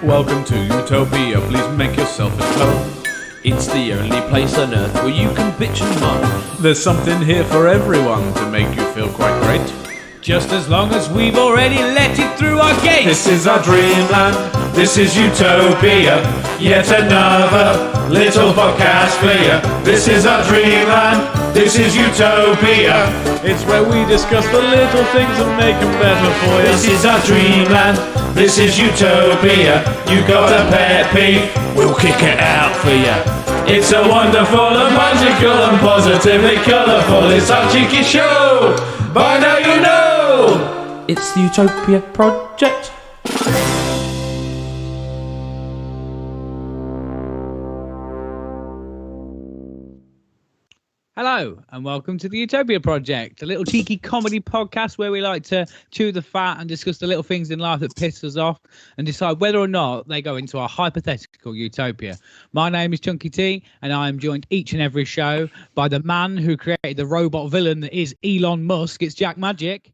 Welcome to Utopia, please make yourself at home. It's the only place on earth where you can bitch and moan. There's something here for everyone to make you feel quite great. Just as long as we've already let it through our gates. This is our dreamland, this is Utopia. Yet another little podcast for you. This is our dreamland, this is Utopia. It's where we discuss the little things and make them better for you. This is our dreamland, this is Utopia. You got a pet peeve, we'll kick it out for you. It's a wonderful and magical and positively colourful. It's our cheeky show, by now you know. It's the Utopia Project. Hello and welcome to the Utopia Project, a little cheeky comedy podcast where we like to chew the fat and discuss the little things in life that piss us off and decide whether or not they go into our hypothetical utopia. My name is Chunky T and I am joined each and every show by the man who created the robot villain that is Elon Musk. It's Jack Magic.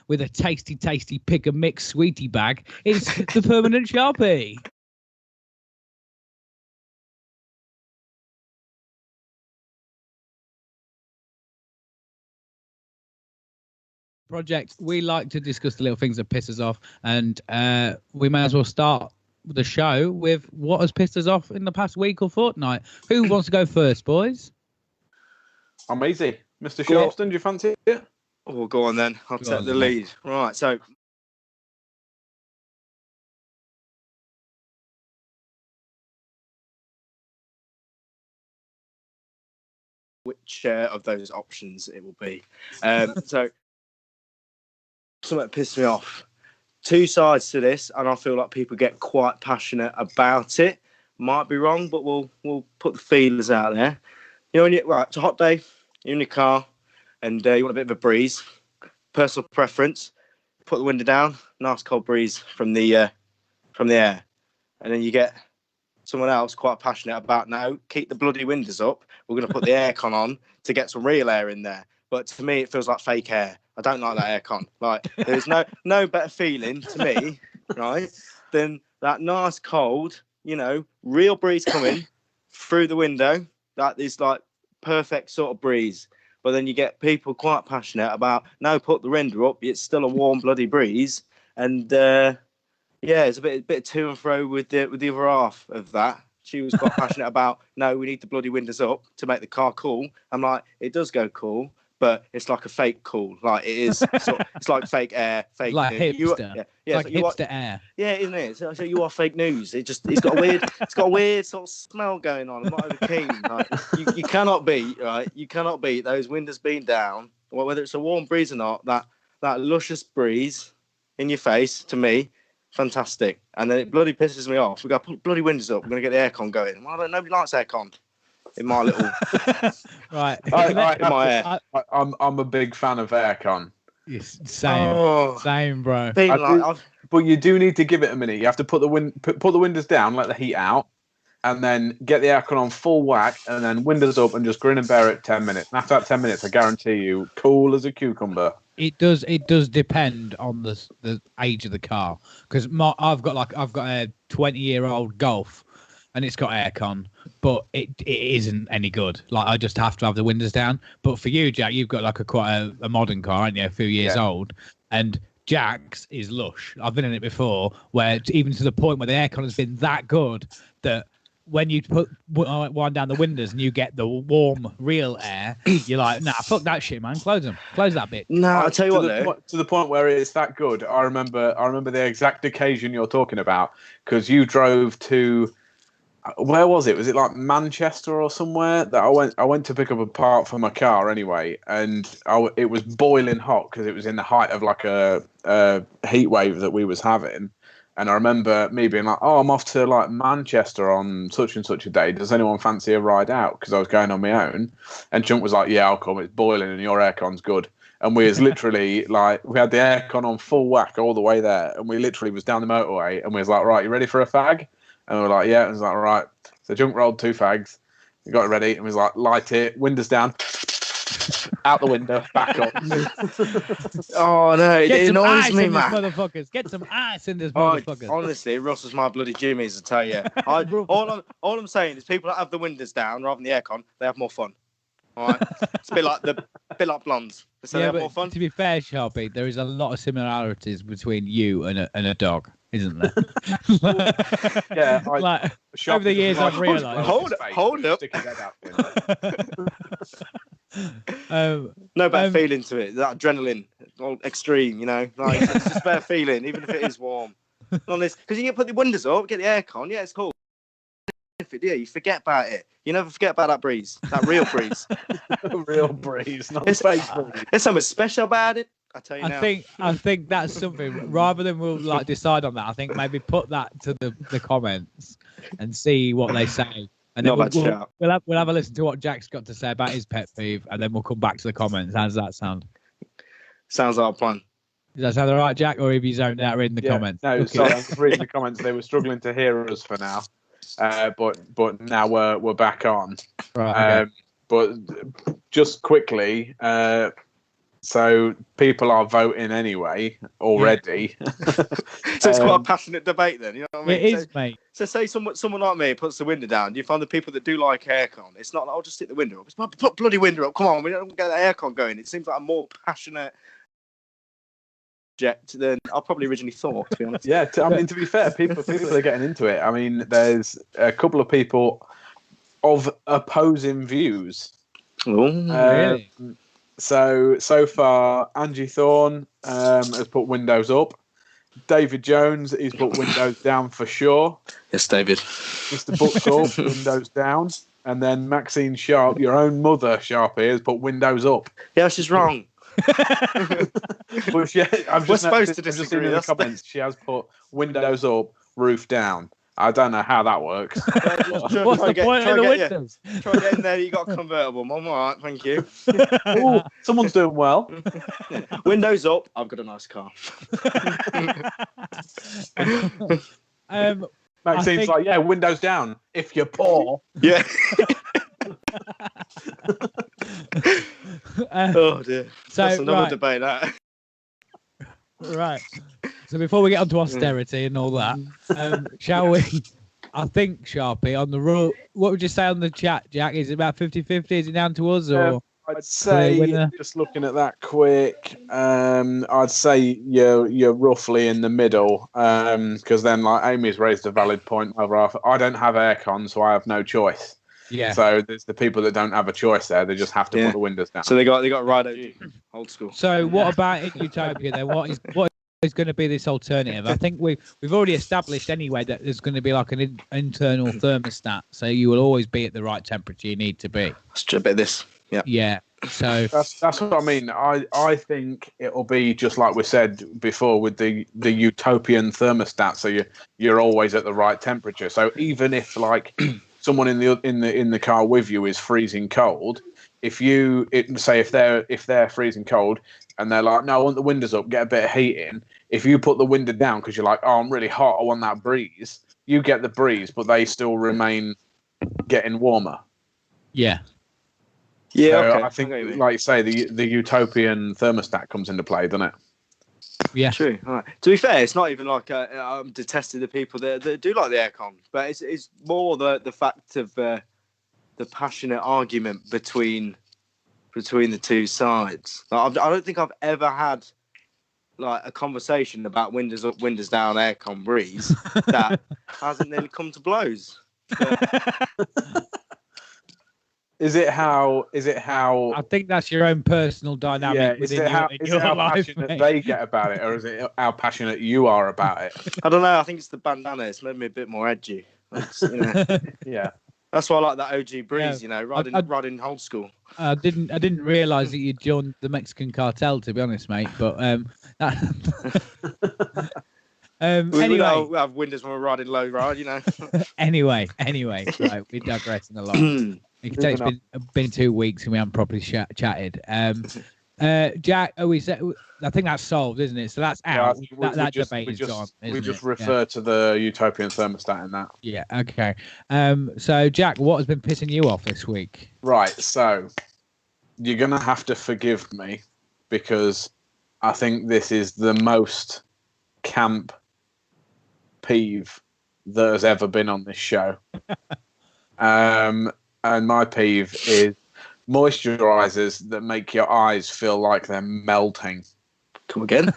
With a tasty pick and mix sweetie bag, it's the permanent Sharpy. Project, we like to discuss the little things that piss us off, and we may as well start the show with what has pissed us off in the past week or fortnight. Who wants to go first, boys? I'm easy. Mr. Sharpston, do you fancy it? Oh, go on then. I'll take the lead. Right, so which of those options it will be. So something that pissed me off. Two sides to this, and I feel like people get quite passionate about it. Might be wrong, but we'll put the feelers out there. You know, it's a hot day, you're in your car, and you want a bit of a breeze. Personal preference, put the window down, nice cold breeze from the air. And then you get someone else quite passionate about, no, keep the bloody windows up. We're going to put the aircon on to get some real air in there. But to me, it feels like fake air. I don't like that aircon. Like, there's no better feeling to me, right, than that nice cold, real breeze coming through the window. That is like perfect sort of breeze. But then you get people quite passionate about, no, put the window up. It's still a warm bloody breeze. And, it's a bit to and fro with the other half of that. She was quite passionate about, no, we need the bloody windows up to make the car cool. I'm like, it does go cool, but it's like a fake cool. Like, it is. It's like fake air. Fake like news. hipster. Like hipster air. Yeah, isn't it? So you are fake news. It's got a weird sort of smell going on. I'm not over keen. Like, you cannot beat, right? You cannot beat those windows being down, or whether it's a warm breeze or not. That luscious breeze in your face, to me, fantastic. And then it bloody pisses me off. We got to put bloody windows up. We're going to get the aircon going. Well, nobody likes aircon in my little right. I'm a big fan of aircon. Yes, same, bro. But you do need to give it a minute. You have to put the windows down, let the heat out, and then get the aircon on full whack, and then windows up, and just grin and bear it 10 minutes. And after that 10 minutes, I guarantee you, cool as a cucumber. It does depend on the age of the car, because I've got a 20-year-old Golf, and it's got aircon, but it isn't any good. Like, I just have to have the windows down. But for you, Jack, you've got like quite a modern car, aren't you? A few years old, and Jack's is lush. I've been in it before, where even to the point where the aircon has been that good that when you wind down the windows and you get the warm, real air, you're like, nah, fuck that shit, man. Close them. Close that bit. No, I'll tell you what, to the point where it's that good. I remember the exact occasion you're talking about, because you drove to, where was it? Was it like Manchester or somewhere? That I went to pick up a part for my car anyway, and it was boiling hot because it was in the height of like a heat wave that we was having. And I remember me being like, oh, I'm off to like Manchester on such and such a day. Does anyone fancy a ride out? Because I was going on my own. And Chunk was like, yeah, I'll come. It's boiling and your aircon's good. and we was literally like, we had the aircon on full whack all the way there, and we literally was down the motorway, and we was like, right, you ready for a fag? And we were like, yeah. And it was like, right. So Junk rolled 2 fags. We got it ready, and we was like, light it, windows down, out the window, back up. Oh no, it annoys me, man. Motherfuckers, get some ice in this motherfuckers. Honestly, Russ was my bloody Jimmy's, I tell you. All I'm saying is people that have the windows down rather than the aircon, they have more fun. All right, it's a bit like blondes. So they have more fun. To be fair, Sharpy, there is a lot of similarities between you and a dog, isn't there? Yeah, like, over the years I've realised. Hold up. No better feeling to it. That adrenaline, all extreme, you know. Like it's just better feeling, even if it is warm. On this, because you can put the windows up, get the aircon. Yeah, it's cool. Yeah, you forget about it. You never forget about that breeze, that real breeze. Real breeze, not fake breeze. There's something special about it. I tell you now. I think that's something. Rather than we'll like decide on that, I think maybe put that to the comments and see what they say. And then we'll have a listen to what Jack's got to say about his pet peeve, and then we'll come back to the comments. How does that sound? Sounds like a plan. Does that sound all right, Jack? Or have you zoned out reading the comments? No, sorry, I'm reading the comments. They were struggling to hear us for now, but now we're back on. Right. Okay. But just quickly, so people are voting anyway already. So it's quite a passionate debate then, you know what I mean? It is, mate. So say someone like me puts the window down. Do you find the people that do like aircon? It's not like, I'll just stick the window up. It's not, put bloody window up. Come on, we don't get the aircon going. It seems like a more passionate project than I probably originally thought, to be honest. Yeah, I mean, to be fair, people are getting into it. I mean, there's a couple of people of opposing views. Oh, really? So far, Angie Thorne has put windows up. David Jones, he's put windows down for sure. Yes, David. Mr. Buckthorpe, windows down. And then Maxine Sharp, your own mother, Sharpy, has put windows up. Yeah, she's wrong. We're supposed to disagree. In the comments, she has put windows up, roof down. I don't know how that works. What's the point of the windows? Try to get in there, you got a convertible, Mum. All right, thank you. Ooh, someone's doing well. Windows up, I've got a nice car. Maxine's like, yeah, windows down if you're poor. Yeah. Oh dear. So that's another debate. That. Right. So before we get on to austerity and all that, shall we? I think, Sharpy, on the rule, what would you say on the chat, Jack? Is it about 50-50? Is it down to us? Or I'd say, just looking at that quick, I'd say you're roughly in the middle, because then, like, Amy's raised a valid point over I don't have aircon, so I have no choice. Yeah. So there's the people that don't have a choice there. They just have to put the windows down. So they got right old school. So what about in Utopia then? What is going to be this alternative? I think we've already established anyway that there's going to be like an internal thermostat, so you will always be at the right temperature you need to be. Let's do a bit of this. Yeah. Yeah. So that's what I mean. I think it'll be just like we said before with the utopian thermostat. So you're always at the right temperature. So even if like someone in the car with you is freezing cold, if they're freezing cold and they're like, no, I want the windows up, get a bit of heat in. If you put the window down because you're like, oh, I'm really hot, I want that breeze. You get the breeze, but they still remain getting warmer. Yeah. Yeah. So okay. I think, like you say, the utopian thermostat comes into play, doesn't it? Yeah. True. All right. To be fair, it's not even like I'm detesting the people that do like the aircon, but it's more the fact of the passionate argument between the two sides. Like, I don't think I've ever had like a conversation about windows up, windows down, aircon, breeze that hasn't nearly come to blows. Is it how? I think that's your own personal dynamic. Yeah, within is it how life, passionate mate. they get about it, or is it how passionate you are about it? I don't know. I think it's the bandana. It's made me a bit more edgy. Yeah. That's why I like that OG breeze. Yeah. Riding old school. I didn't realise that you joined the Mexican cartel, to be honest, mate. But anyway, we have windows when we're riding low ride, you know. anyway, right, we're digressing a lot. It's been 2 weeks and we haven't properly chatted. Jack, I think that's solved, isn't it? So that's out. That debate is gone. We just refer to the utopian thermostat in that. Yeah. Okay. So Jack, what has been pissing you off this week? Right. So you're gonna have to forgive me because I think this is the most camp peeve that has ever been on this show. And my peeve is moisturizers that make your eyes feel like they're melting. Come again?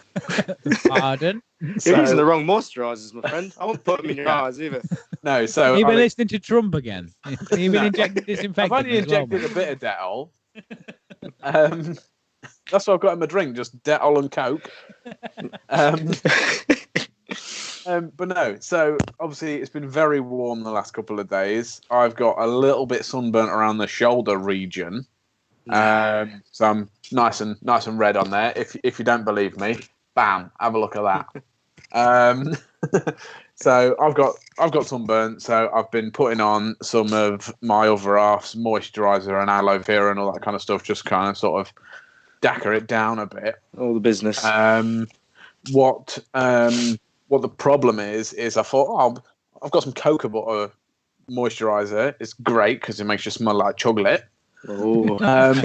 Pardon? You're using the wrong moisturizers, my friend. I won't put them in your eyes either. No, so you've been listening to Trump again. You've been injecting disinfectant. I've only injected a bit of Dettol. That's what I've got in my drink, just Dettol and Coke. But no, so obviously it's been very warm the last couple of days. I've got a little bit sunburnt around the shoulder region. So I'm nice and red on there. If you don't believe me, bam, have a look at that. So I've got sunburnt, so I've been putting on some of my other half's moisturizer and aloe vera and all that kind of stuff, just kind of sort of dacker it down a bit. All the business. What the problem is I thought, I've got some cocoa butter moisturizer. It's great because it makes you smell like chocolate. Oh, Can't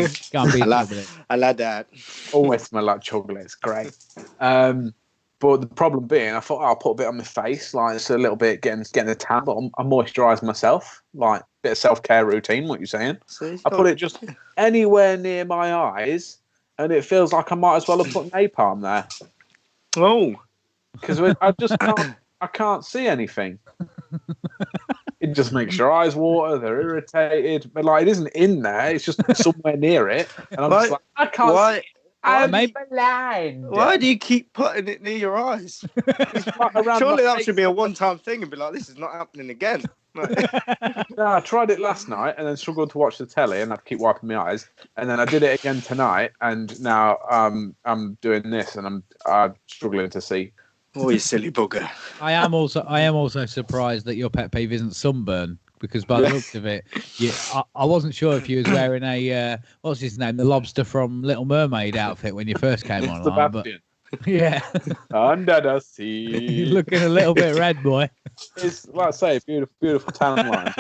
beat I like that. Always smell like chocolate. It's great. But the problem being, I thought I'll put a bit on my face, like it's a little bit getting a tan, but I moisturise myself, like a bit of self-care routine. What you're saying? I put it just anywhere near my eyes, and it feels like I might as well have put napalm there. Oh. Because I can't see anything. It just makes your eyes water. They're irritated, but like it isn't in there. It's just somewhere near it, and I'm just like, I can't. See. I'm blind. Why do you keep putting it near your eyes? Surely that should be a one-time thing and be like, this is not happening again. No, I tried it last night and then struggled to watch the telly and I'd keep wiping my eyes. And then I did it again tonight, and now I'm doing this and I'm struggling to see. Oh, you silly bugger! I am also surprised that your pet peeve isn't sunburn, because by the looks of it, I wasn't sure if you was wearing a what's his name, the lobster from Little Mermaid outfit when you first came online. But yeah, under the sea, you're looking a little bit red, boy. It's like I say, beautiful tan lines.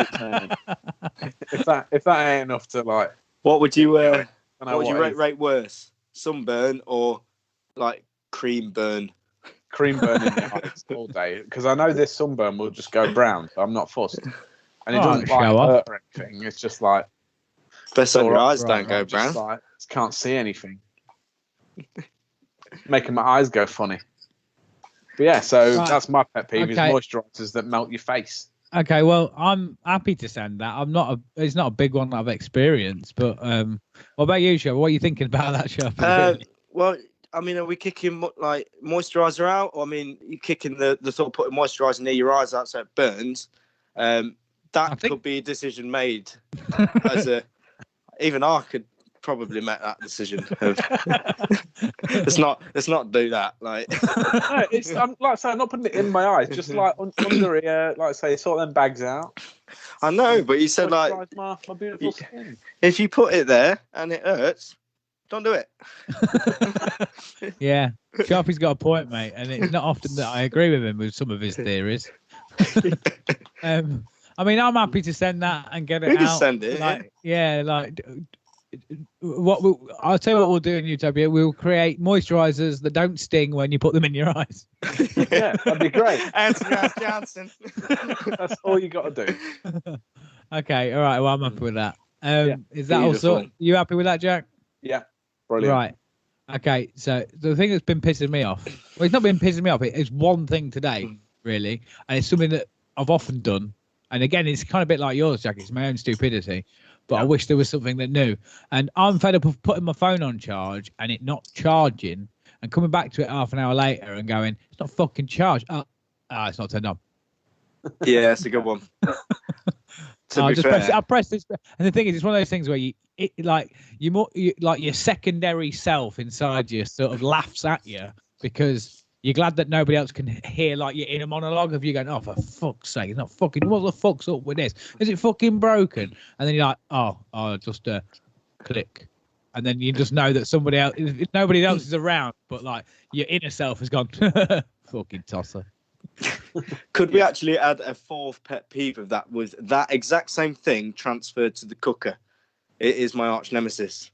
If that ain't enough to like, what would you rate worse, sunburn or like cream burn? Cream burn in the eyes all day, because I know this sunburn will just go brown, so I'm not fussed. And it doesn't like hurt or anything. It's just like best on your eyes don't go brown. Like, can't see anything, making my eyes go funny. But yeah, so that's my pet peeve: is moisturisers that melt your face. Okay, well, I'm happy to send that. It's not a big one that I've experienced, but what about you, Sharpy? What are you thinking about that, Sharpy? Well, I mean, are we kicking like moisturiser out? Or I mean, you kicking the thought of putting moisturiser near your eyes out so it burns. Could be a decision made. Even I could probably make that decision. Let's not do that. Like, no, I'm like I say, I'm not putting it in my eyes. Just like under here, like I say, sort them bags out. I know, but you said like my beautiful skin. If you put it there and it hurts, don't do it. Yeah, Sharpy's got a point, mate, and it's not often that I agree with him with some of his theories. I mean, I'm happy to send that and get it out. You can send it. Like, I'll tell you what we'll do in Utopia. We'll create moisturisers that don't sting when you put them in your eyes. Yeah, that'd be great. Anthony Johnson. That's all you got to do. Okay, all right. Well, I'm happy with that. Is that beautiful. also you happy with that, Jack? Yeah, brilliant. Right. Okay, so the thing that's been pissing me off, well, it's not been pissing me off, it's one thing today, really, and it's something that I've often done, and again, it's kind of a bit like yours, Jack, it's my own stupidity, but I wish there was something that new, and I'm fed up of putting my phone on charge and it not charging, and coming back to it half an hour later and going, it's not fucking charged. It's not turned on. Yeah, that's a good one. I press this, and the thing is, it's one of those things where your secondary self inside you sort of laughs at you because you're glad that nobody else can hear like your inner monologue of you going, "Oh, for fuck's sake, it's not fucking. What the fuck's up with this? Is it fucking broken?" And then you're like, "Oh, just click." and then you just know that somebody else, if nobody else is around, but like your inner self has gone fucking tosser. Could we actually add a fourth pet peeve of that? Was that exact same thing transferred to the cooker? It is my arch nemesis.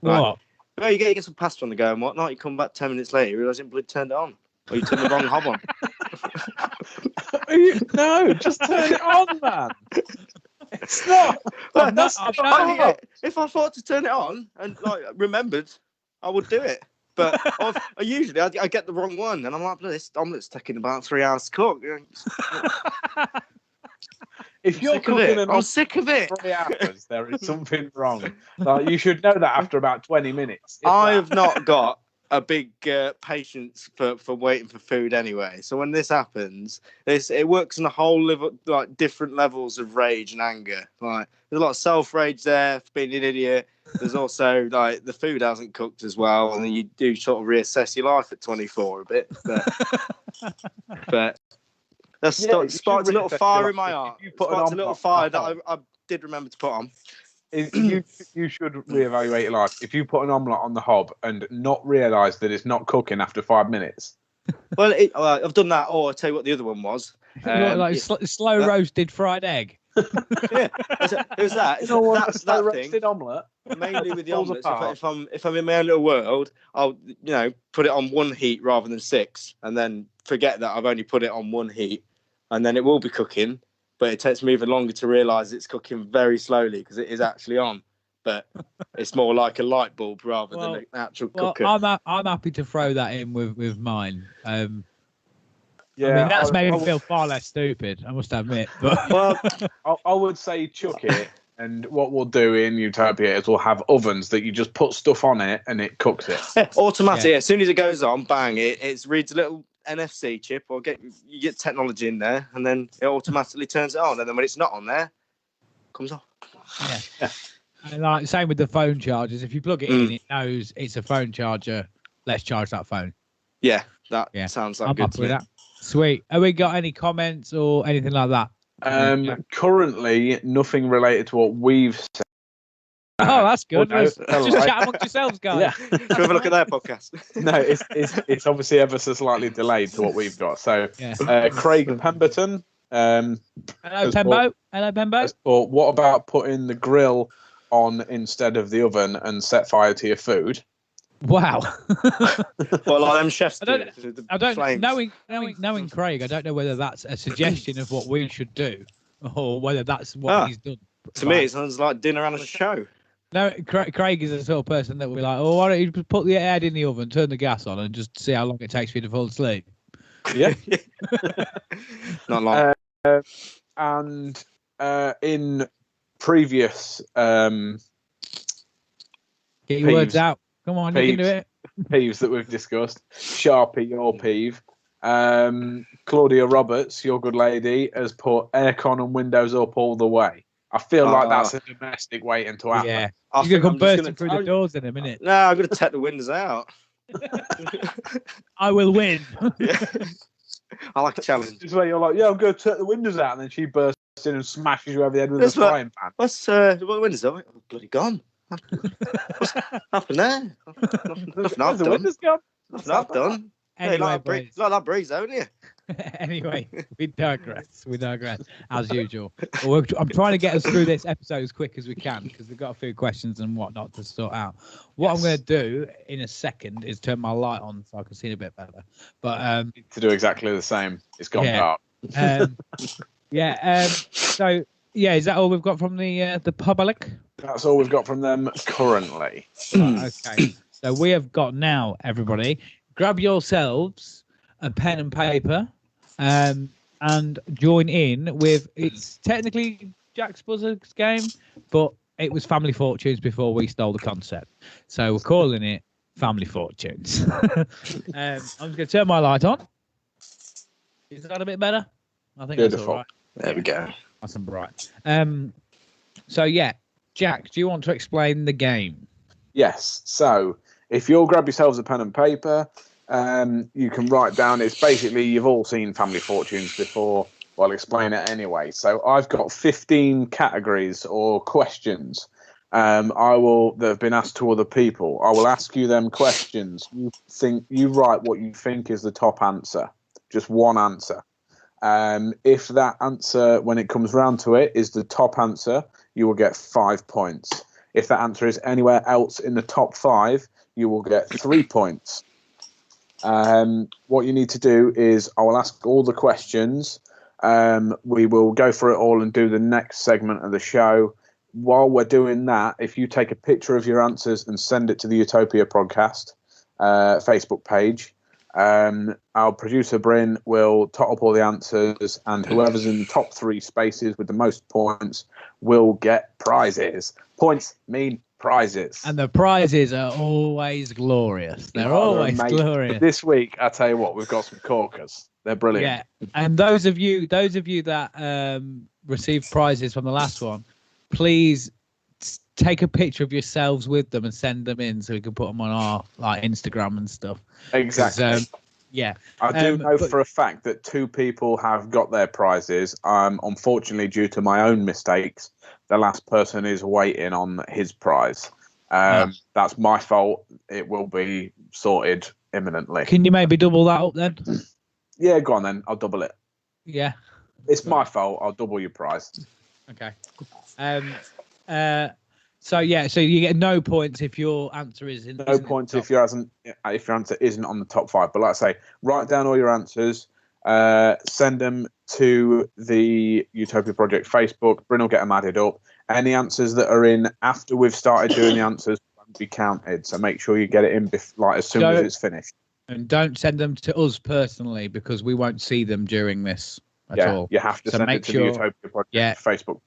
Right. What? Well, you get some pasta on the go and whatnot. You come back 10 minutes later, you realise you blood turned it on, or you turned the wrong hob on. No, just turn it on, man. It's not. If I thought to turn it on and like remembered, I would do it. But I usually get the wrong one, and I'm like, this omelet's taking about 3 hours to cook. If you're cooking I'm sick of it. 3 hours, there is something wrong. Like, you should know that after about 20 minutes. I have not got a big patience for waiting for food anyway. So when this happens, it works on a whole like different levels of rage and anger. Like there's a lot of self rage there for being an idiot. There's also like the food hasn't cooked as well, and then you do sort of reassess your life at 24 a bit. But that's sparked a little fire in my heart. Sparked a little fire that I did remember to put on. You should reevaluate your life. If you put an omelette on the hob and not realise that it's not cooking after 5 minutes. Well, I've done that. Or I'll tell you what the other one was. Slow roasted fried egg. Yeah, it was that. You know what? That's that thing. roasted omelette. Mainly with the omelettes. If I'm in my own little world, I'll put it on one heat rather than 6, and then forget that I've only put it on one heat, and then it will be cooking. But it takes me even longer to realise it's cooking very slowly because it is actually on. But it's more like a light bulb rather than an actual cooker. I'm happy to throw that in with mine. Yeah, I mean, that's made me feel far less stupid, I must admit. But well, I would say chuck it. And what we'll do in Utopia is we'll have ovens that you just put stuff on it and it cooks it. Yeah, automatic. Yeah. As soon as it goes on, bang! It reads a little NFC chip, or you get technology in there, and then it automatically turns it on. And then when it's not on there, it comes off. Yeah. And like same with the phone chargers. If you plug it in, it knows it's a phone charger. Let's charge that phone. Yeah, that sounds like good to me. That. Sweet. Have we got any comments or anything like that? Currently, nothing related to what we've said. Oh, that's good. Just chat amongst yourselves, guys. Yeah. Should we have a look at their podcast? No, it's obviously ever so slightly delayed to what we've got. So, Craig Pemberton. Hello, Pembo. Hello, Pembo. Or what about putting the grill on instead of the oven and set fire to your food? Wow. Well, like them chefs do. I don't knowing Craig, I don't know whether that's a suggestion of what we should do or whether that's what he's done. To me, it sounds like dinner and a show. No, Craig is the sort of person that will be like, oh, why don't you just put the head in the oven, turn the gas on, and just see how long it takes for you to fall asleep. Yeah. Not long. And in previous get your words out. Come on, you can do it. Peeves that we've discussed. Sharpy, your peeve. Claudia Roberts, your good lady, has put aircon and windows up all the way. I feel like that's a domestic waiting to happen. Yeah. You're going to come bursting through the doors in a minute. No, I'm going to take the windows out. I will win. Yeah. I like a challenge. It's where you're like, I'm going to take the windows out, and then she bursts in and smashes you over the head with a frying pan. What the windows are? Oh, bloody gone. What's happened there? Nothing I've done. Windows gone? Nothing I've done. Anyway, like that breeze, don't you? Anyway, we digress, as usual. I'm trying to get us through this episode as quick as we can because we've got a few questions and whatnot to sort out. What I'm going to do in a second is turn my light on so I can see a bit better. But to do exactly the same. It's gone dark. So is that all we've got from the public? That's all we've got from them currently. Okay. So we have got now, everybody, grab yourselves a pen and paper and join in with, it's technically Jack's Buzzard's game, but it was Family Fortunes before we stole the concept. So we're calling it Family Fortunes. I'm just going to turn my light on. Is that a bit better? I think Beautiful. That's all right. There we go. Nice and bright. So, Jack, do you want to explain the game? Yes. So if you'll grab yourselves a pen and paper, you can write down, it's basically, you've all seen Family Fortunes before. Well, I'll explain it anyway. So I've got 15 categories or questions, that have been asked to other people. I will ask you them questions. You write what you think is the top answer, just one answer. If that answer, when it comes round to it, is the top answer, you will get 5 points. If that answer is anywhere else in the top 5, you will get 3 points. What you need to do is I will ask all the questions. We will go through it all and do the next segment of the show. While we're doing that, if you take a picture of your answers and send it to the Utopia Podcast Facebook page, our producer Bryn will tot up all the answers, and whoever's in the top 3 spaces with the most points will get prizes. Points mean prizes. And the prizes are always glorious. They're always glorious. This week, I tell you what, we've got some corkers. They're brilliant. Yeah, and those of you that received prizes from the last one, please take a picture of yourselves with them and send them in so we can put them on our Instagram and stuff. Exactly. Yeah. I do know for a fact that 2 people have got their prizes. Unfortunately, due to my own mistakes, the last person is waiting on his prize. That's my fault. It will be sorted imminently. Can you maybe double that up then? Yeah, go on then. I'll double it. Yeah. It's my fault. I'll double your prize. Okay. So you get no points if your answer is in. No points if your answer isn't on the top 5. But like I say, write down all your answers. Send them to the Utopia Project Facebook. Bryn will get them added up. Any answers that are in after we've started doing the answers won't be counted. So make sure you get it in as soon as it's finished. And don't send them to us personally because we won't see them during this at all. You have to send it to the Utopia Project Facebook.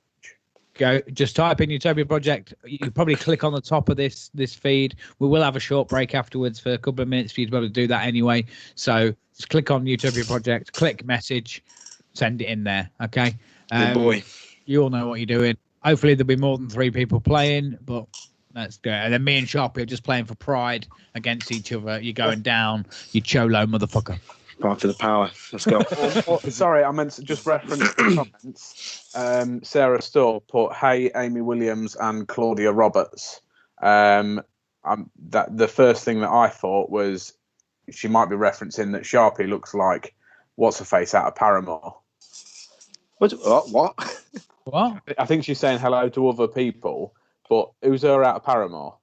Just type in Utopia Project. You can probably click on the top of this feed. We will have a short break afterwards for a couple of minutes for you to be able to do that anyway. So just click on Utopia Project, click message, send it in there. Okay. Good boy. You all know what you're doing. Hopefully there'll be more than 3 people playing, but let's go. And then me and Sharpy are just playing for pride against each other. You're going down, you cholo motherfucker. Fight for the power. Let's go. Sorry, I meant to just reference the comments. Sarah Storr put, "Hey, Amy Williams and Claudia Roberts." The first thing that I thought was she might be referencing that Sharpy looks like what's her face out of Paramore. What? What? I think she's saying hello to other people, but who's her out of Paramore?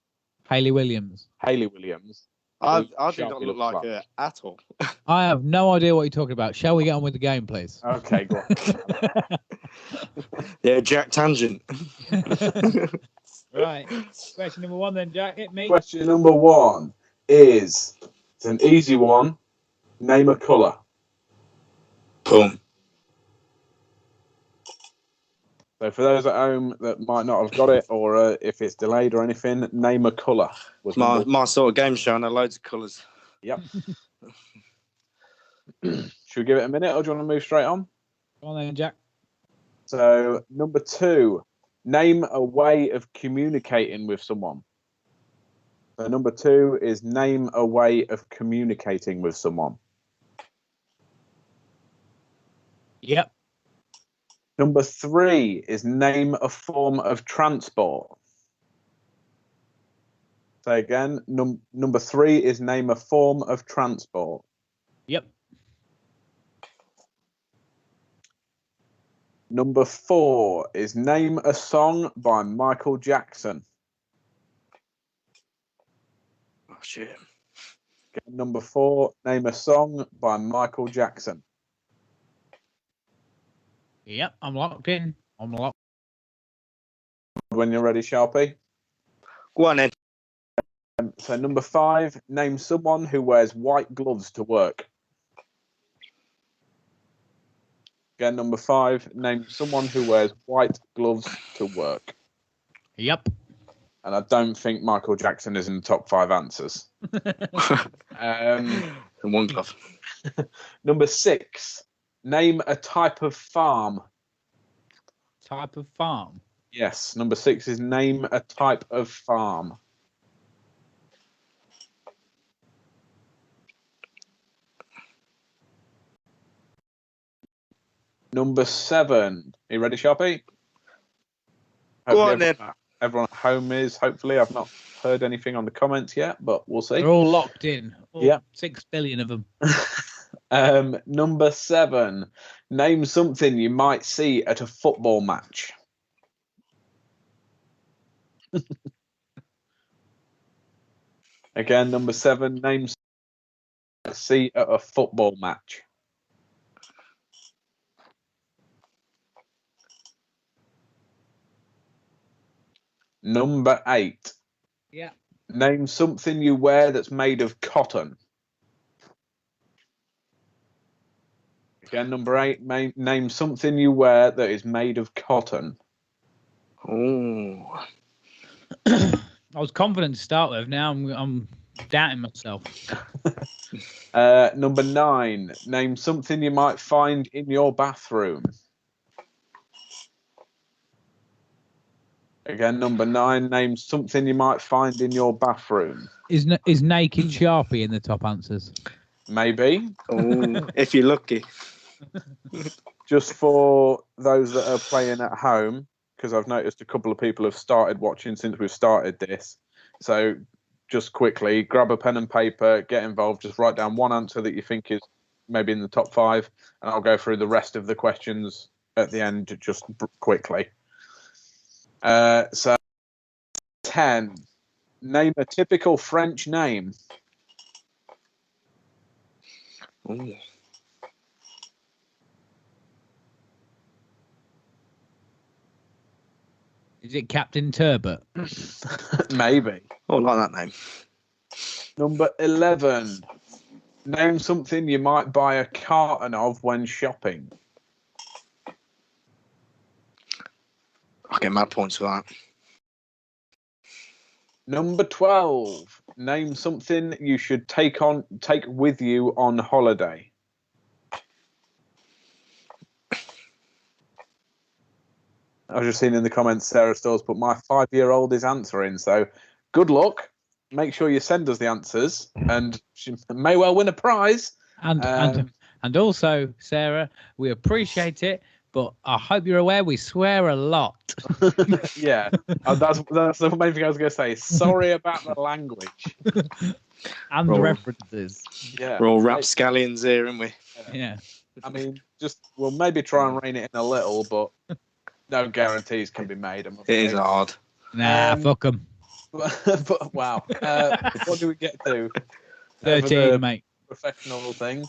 Hayley Williams. Hayley Williams. I do not look like her at all. I have no idea what you're talking about. Shall we get on with the game, please? Okay, go on. Yeah, Jack Tangent. Right. Question number 1 then, Jack. Hit me. Question number 1 is, it's an easy one. Name a colour. Boom. So for those at home that might not have got it, or if it's delayed or anything, name a colour. My sort of game show, I know loads of colours. Yep. Should we give it a minute, or do you want to move straight on? Go on then, Jack. So number 2, name a way of communicating with someone. So number 2 is name a way of communicating with someone. Yep. Number 3 is name a form of transport. Say again, number 3 is name a form of transport. Yep. Number 4 is name a song by Michael Jackson. Oh, shit. Okay, number 4, name a song by Michael Jackson. Yep, I'm locked in. When you're ready, Sharpy. Go on then. So number 5, name someone who wears white gloves to work. Again, number 5, name someone who wears white gloves to work. Yep. And I don't think Michael Jackson is in the top 5 answers. And one glove. Number 6, name a type of farm. Type of farm? Yes, number 6 is name a type of farm. Number 7. Are you ready, Sharpy? Go on then. everyone at home is. Hopefully, I've not heard anything on the comments yet, but we'll see. They're all locked in. Yeah. 6 billion of them. Number 7. Name something you might see at a football match. Again, number 7. Name something you might see at a football match. Number 8. Yeah. Name something you wear that's made of cotton. Again, number 8. Name something you wear that is made of cotton. Oh. I was confident to start with. Now I'm doubting myself. Number 9. Name something you might find in your bathroom. Again, number 9. Name something you might find in your bathroom. Is naked Sharpy in the top answers? Maybe. Oh, if you're lucky. Just for those that are playing at home, because I've noticed a couple of people have started watching since we've started this. So just quickly, grab a pen and paper, get involved, just write down one answer that you think is maybe in the top 5, and I'll go through the rest of the questions at the end just quickly. So 10. Name a typical French name. Ooh. Is it Captain Turbot? Maybe. Oh, I like that name. Number 11. Name something you might buy a carton of when shopping. I'll get mad points for that. Number 12. Name something you should take with you on holiday. I was just seeing in the comments Sarah Stores put my 5-year-old is answering, so good luck. Make sure you send us the answers, and she may well win a prize. And also, Sarah, we appreciate it, but I hope you're aware we swear a lot. Yeah, that's the main thing I was going to say. Sorry about the language And Roll. references. Yeah, We're all rapscallions here, aren't we? Yeah. I mean, we'll maybe try and rein it in a little, but no guarantees can be made. I'm It is afraid. hard. Nah, fuck them. But wow, what do we get to? For 13, the mate. professional thing.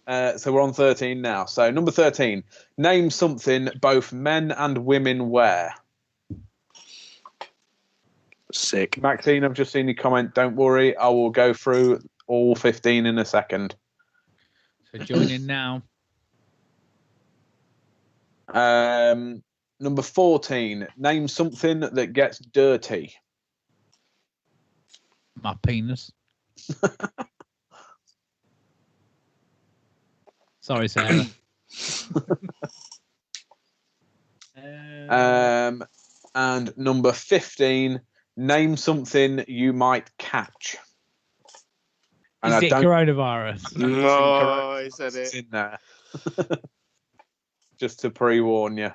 So we're on 13 now. So number 13. Name something both men and women wear. Sick. Maxine, I've just seen your comment. Don't worry, I will go through all 15 in a second. So join in now. Number 14. Name something that gets dirty. My penis. Sorry, Sarah. And number 15. Name something you might catch. And Is it coronavirus? No, he said It's it. in there. Just to pre-warn you.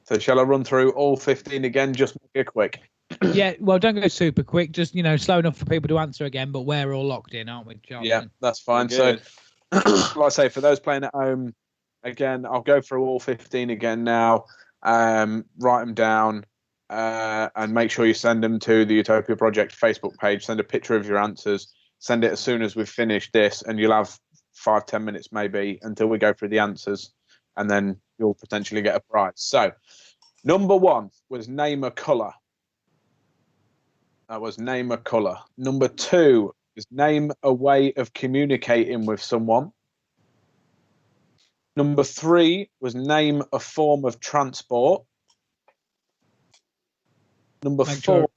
So shall I run through all 15 again? Just make it quick. Yeah, well, don't go super quick. Just, slow enough for people to answer again, but we're all locked in, aren't we, Jonathan? Yeah, that's fine. So, like I say, for those playing at home, again, I'll go through all 15 again now. Write them down and make sure you send them to the Utopia Project Facebook page. Send a picture of your answers. Send it as soon as we've finished this, and you'll have 5-10 minutes maybe until we go through the answers, and then you'll potentially get a prize. So, number 1 was name a colour. That was name a colour. Number 2 is name a way of communicating with someone. Number 3 was name a form of transport. Number 4.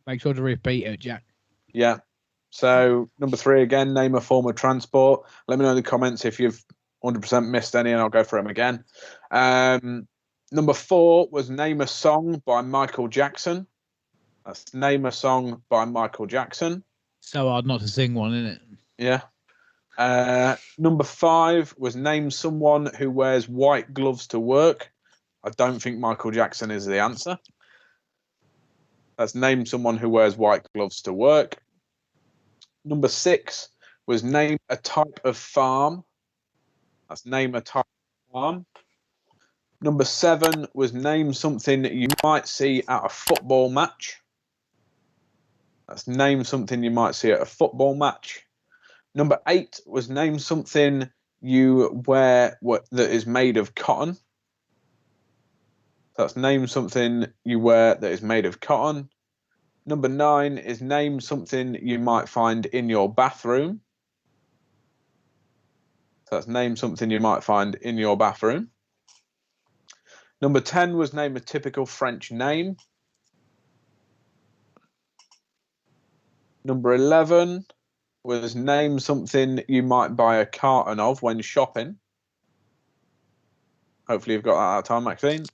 Make sure to repeat it, Jack. Yeah. So number 3 again, name a form of transport. Let me know in the comments if you've 100% missed any, and I'll go through them again. Number 4 was name a song by Michael Jackson. That's name a song by Michael Jackson. So hard not to sing one, isn't it? Yeah. Number 5 was name someone who wears white gloves to work. I don't think Michael Jackson is the answer. That's name someone who wears white gloves to work. Number 6 was name a type of farm. That's name a type of farm. Number 7 was name something that you might see at a football match. That's name something you might see at a football match. Number 8 was name something you wear that is made of cotton. That's name something you wear that is made of cotton. Number 9 is name something you might find in your bathroom. That's name something you might find in your bathroom. Number 10 was name a typical French name. Number 11 was name something you might buy a carton of when shopping. Hopefully you've got that out of time, Maxine.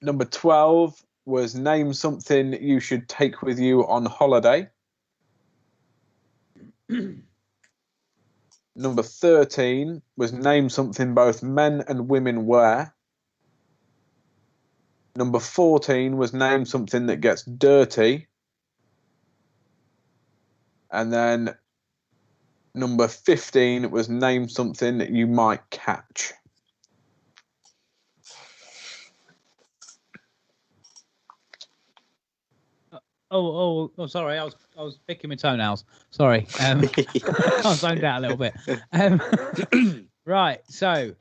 Number 12 was name something you should take with you on holiday. Number 13 was name something both men and women wear. Number 14 was name something that gets dirty. And then number 15 was name something that you might catch. Oh, sorry. I was picking my toenails. Sorry. I zoned out a little bit. Right. So,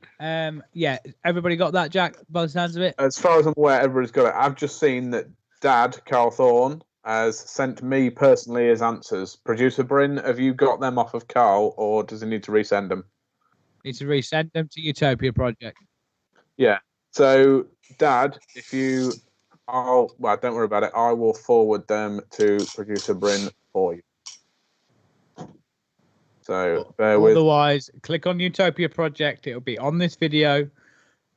yeah, everybody got that, Jack, by the sounds of it? As far as I'm aware, everybody's got it. I've just seen that Dad, Carl Thorne, has sent me personally his answers. Producer Bryn, have you got them off of Carl, or does he need to resend them? Need to resend them to Utopia Project. Yeah. So, Dad, don't worry about it. I will forward them to Producer Bryn for you. So, Otherwise, click on Utopia Project. It'll be on this video.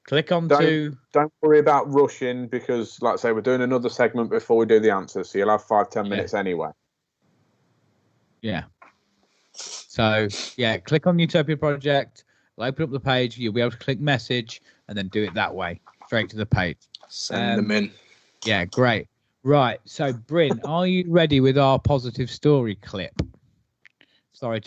Click on Don't worry about rushing because, like I say, we're doing another segment before we do the answers, so you'll have 5-10 minutes anyway. Yeah. So, yeah, click on Utopia Project. It'll open up the page. You'll be able to click message and then do it that way, straight to the page. Send them in. Yeah, great. Right. So, Bryn, are you ready with our positive story clip? Sorry.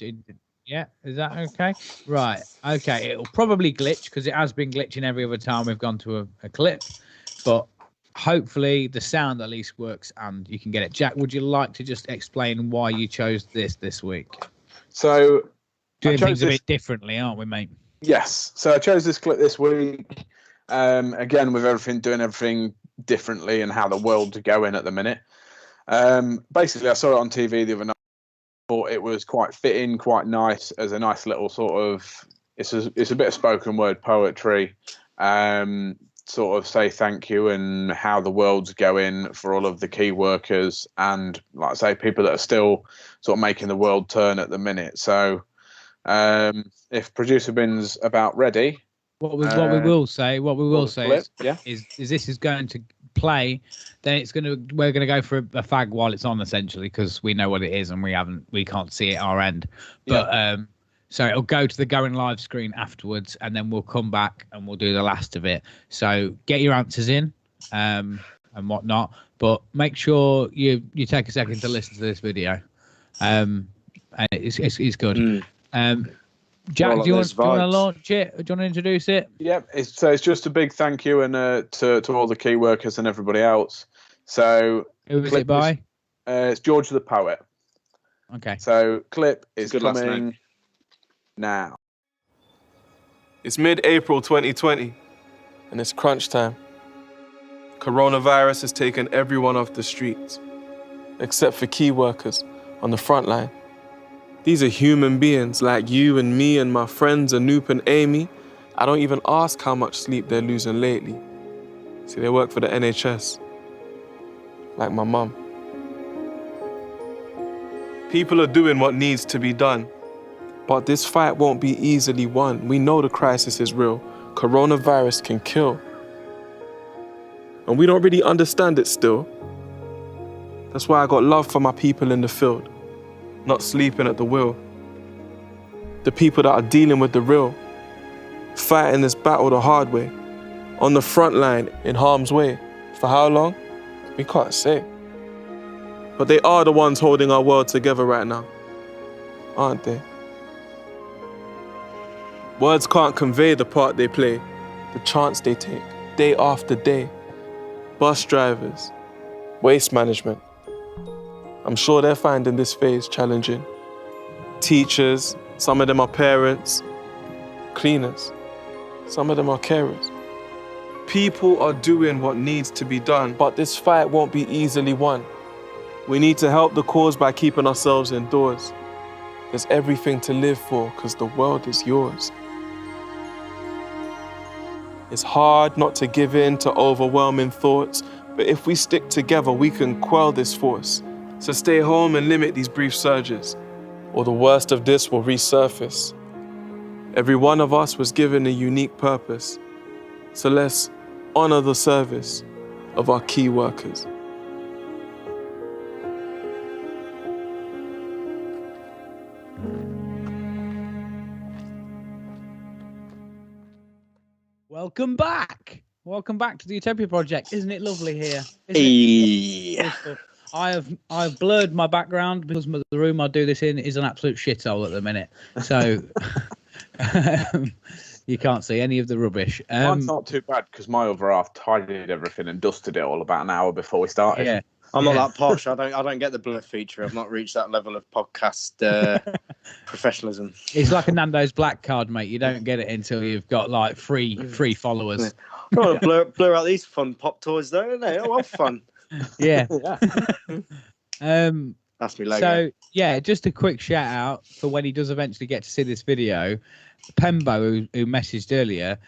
Yeah, is that okay? Right. Okay. It'll probably glitch because it has been glitching every other time we've gone to a clip. But hopefully the sound at least works and you can get it. Jack, would you like to just explain why you chose this week? So, doing things a bit differently, aren't we, mate? Yes. So I chose this clip this week. Again, with doing everything differently and how the world's going at the minute. Basically, I saw it on TV the other night. Thought it was quite fitting, quite nice as a nice little sort of. It's a bit of spoken word poetry. Sort of say thank you and how the world's going for all of the key workers and, like I say, people that are still sort of making the world turn at the minute. So, if Producer Bin's about ready. What we will say is this is going to play, then we're gonna go for a fag while it's on, essentially, because we know what it is and we can't see it our end. But so it'll go to the going live screen afterwards, and then we'll come back and we'll do the last of it. So get your answers in and whatnot, but make sure you take a second to listen to this video. And it's good. Jack, do you want to launch it? Do you want to introduce it? Yep. It's just a big thank you and to all the key workers and everybody else. So who is it by? It's George the Poet. Okay. So clip is coming now. It's mid-April 2020, and it's crunch time. Coronavirus has taken everyone off the streets, except for key workers on the front line. These are human beings like you and me and my friends Anoop and Amy. I don't even ask how much sleep they're losing lately. See, they work for the NHS, like my mum. People are doing what needs to be done, but this fight won't be easily won. We know the crisis is real. Coronavirus can kill. And we don't really understand it still. That's why I got love for my people in the field, not sleeping at the wheel. The people that are dealing with the real, fighting this battle the hard way, on the front line, in harm's way. For how long? We can't say. But they are the ones holding our world together right now, aren't they? Words can't convey the part they play, the chance they take, day after day. Bus drivers, waste management. I'm sure they're finding this phase challenging. Teachers, some of them are parents. Cleaners, some of them are carers. People are doing what needs to be done, but this fight won't be easily won. We need to help the cause by keeping ourselves indoors. There's everything to live for because the world is yours. It's hard not to give in to overwhelming thoughts, but if we stick together, we can quell this force. So stay home and limit these brief surges, or the worst of this will resurface. Every one of us was given a unique purpose, so let's honor the service of our key workers. Welcome back. Welcome back to the Utopia Project. Isn't it lovely here? Yeah. I've blurred my background because the room I do this in is an absolute shithole at the minute. So you can't see any of the rubbish. Mine's not too bad because my other half tidied everything and dusted it all about an hour before we started. Yeah. I'm not that posh. I don't get the blur feature. I've not reached that level of podcast professionalism. It's like a Nando's black card, mate. You don't get it until you've got like free followers. I want to blur out these fun pop toys, though, don't they? Oh, fun. Yeah. That's me logo. So yeah, just a quick shout out for when he does eventually get to see this video. Pembo, who messaged earlier,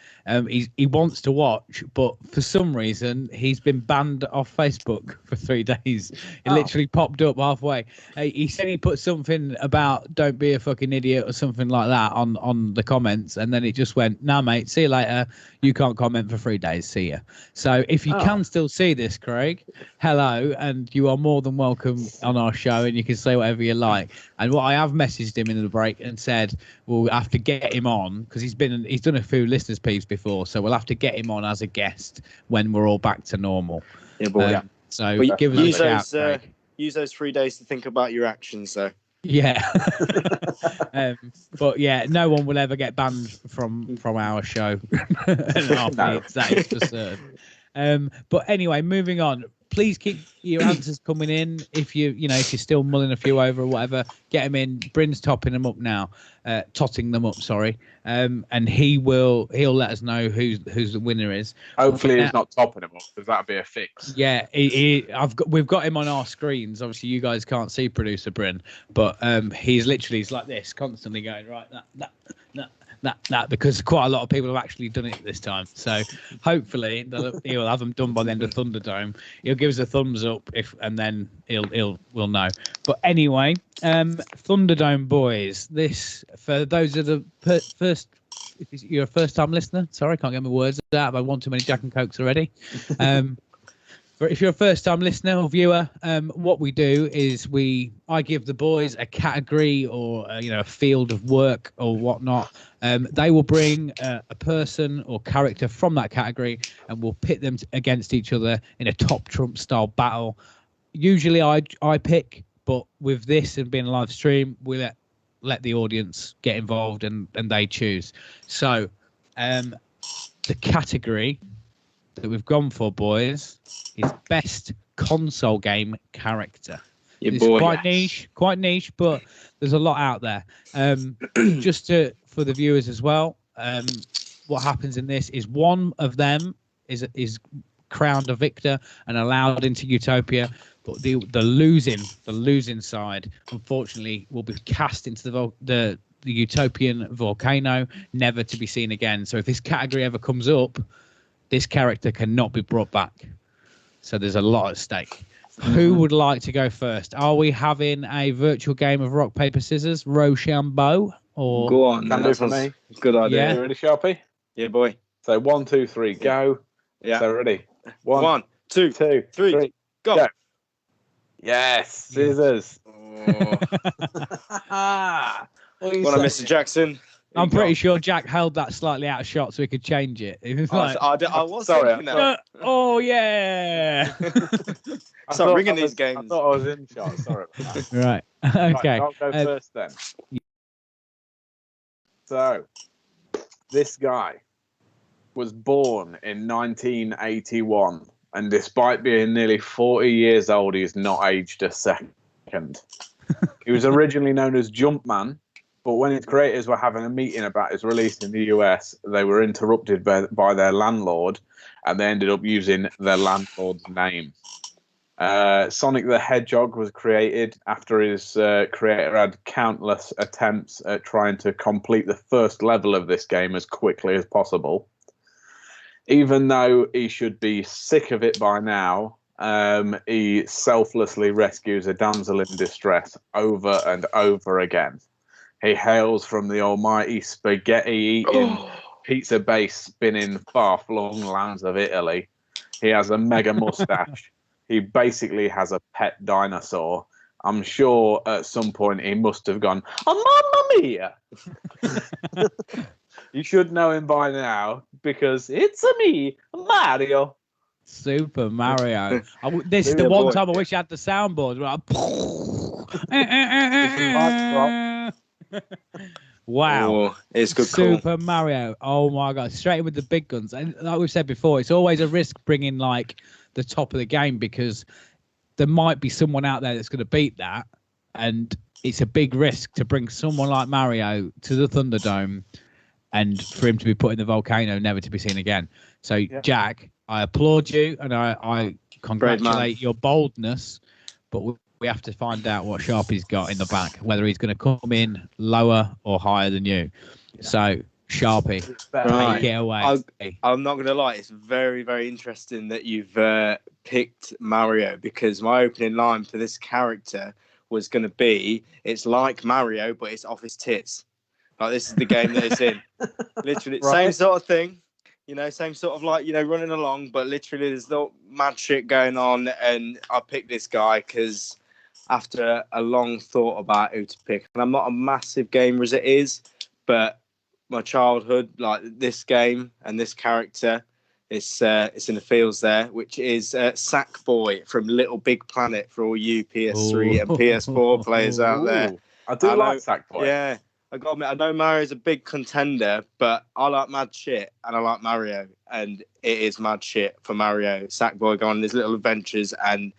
he wants to watch, but for some reason he's been banned off Facebook for 3 days. It literally popped up halfway. He said he put something about "don't be a fucking idiot" or something like that on the comments, and then it just went, "Nah, mate, see you later. You can't comment for 3 days. See ya." So if you can still see this, Craig, hello, and you are more than welcome on our show, and you can say whatever you like. And what I have messaged him in the break and said we'll have to get him on because he's done a few listeners' peeves before, so we'll have to get him on as a guest when we're all back to normal. Yeah, boy. So give us a shout. Craig. Use those 3 days to think about your actions, though. Yeah. But yeah, no one will ever get banned from our show. That is for certain. But anyway, moving on. Please keep your answers coming in. If you're still mulling a few over or whatever, get them in. Bryn's totting them up now, sorry. And he'll let us know who's the winner is. Hopefully he's not topping them up because that'd be a fix. Yeah, we've got him on our screens. Obviously, you guys can't see producer Bryn, but he's like this, constantly going right that because quite a lot of people have actually done it this time. So hopefully he'll have them done by the end of Thunderdome. He'll give us a thumbs up and then we'll know. But anyway, Thunderdome boys. This for those of the first. If you're a first-time listener, sorry, I can't get my words out. I want too many Jack and Cokes already. But if you're a first-time listener or viewer, what we do is I give the boys a category or a field of work or whatnot. They will bring a person or character from that category, and we'll pit them against each other in a top trump style battle. Usually, I pick, but with this and being a live stream, we let the audience get involved and they choose. So, the category that we've gone for, boys, is best console game character. It's quite niche, but there's a lot out there. Just for the viewers as well, what happens in this is one of them is crowned a victor and allowed into Utopia, but the losing side, unfortunately, will be cast into the Utopian volcano, never to be seen again. So if this category ever comes up, this character cannot be brought back. So there's a lot at stake. Who would like to go first? Are we having a virtual game of rock, paper, scissors, Rochambeau? Or go on. Can do for me. Good idea. Yeah. You ready, Sharpy? Yeah, boy. So 1, 2, 3, go. Yeah. So ready. 1, 2, 3, go. Yes, scissors. What on, Mr. Jackson? I'm pretty sure Jack held that slightly out of shot so he could change it. It was like, I was Sorry, thinking that. oh yeah. Stop ringing these games. I thought I was in shot. Sorry about that. Right. Okay. Right, I'll go first then. So, this guy was born in 1981, and despite being nearly 40 years old, he's not aged a second. He was originally known as Jumpman, but when its creators were having a meeting about its release in the US, they were interrupted by their landlord, and they ended up using their landlord's name. Sonic the Hedgehog was created after his creator had countless attempts at trying to complete the first level of this game as quickly as possible. Even though he should be sick of it by now, he selflessly rescues a damsel in distress over and over again. He hails from the almighty spaghetti-eating, pizza-based spinning, far-flung lands of Italy. He has a mega mustache. He basically has a pet dinosaur. I'm sure at some point he must have gone, oh, mamma mia! You should know him by now, because it's me, Mario. Super Mario. This is the one time I wish I had the soundboard. Wow. Oh, it's good. Super Mario. Oh my god. Straight in with the big guns. And like we've said before, it's always a risk bringing like the top of the game, because there might be someone out there that's going to beat that. And it's a big risk to bring someone like Mario to the Thunderdome and for him to be put in the volcano, never to be seen again. So, yeah. Jack, I applaud you and I congratulate your boldness, but we have to find out what Sharpy's got in the back, whether he's going to come in lower or higher than you. Yeah. So, Sharpy, take it away. I'm not going to lie, it's very, very interesting that you've picked Mario, because my opening line for this character was going to be, it's like Mario, but it's off his tits. Like, this is the game that it's in. Literally, right. Same sort of thing. You know, same sort of like, you know, running along, but literally there's no mad shit going on. And I picked this guy because after a long thought about who to pick, and I'm not a massive gamer as it is, but my childhood, like this game and this character, it's in the fields there, which is Sackboy from Little Big Planet for all you PS3 and PS4 players out there. I do like Sackboy. Yeah. I got to admit, I know Mario's a big contender, but I like mad shit and I like Mario, and it is mad shit for Mario. Sackboy going on these little adventures, and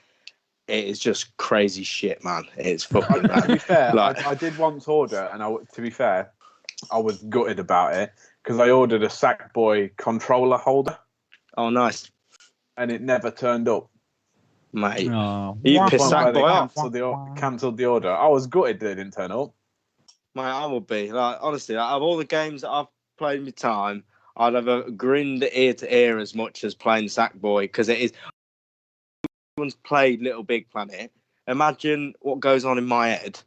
it is just crazy shit, man. It's fucking mad. To be fair, like, I did once order, and to be fair, I was gutted about it because I ordered a Sackboy controller holder. Oh, nice. And it never turned up. Mate, you pissed Sackboy off. Cancelled the order. I was gutted that it didn't turn up. Mate, I would be. Like, honestly, out of all the games that I've played in my time, I'd have a grinned ear to ear as much as playing Sackboy, because it is. Everyone's played Little Big Planet. Imagine what goes on in my head.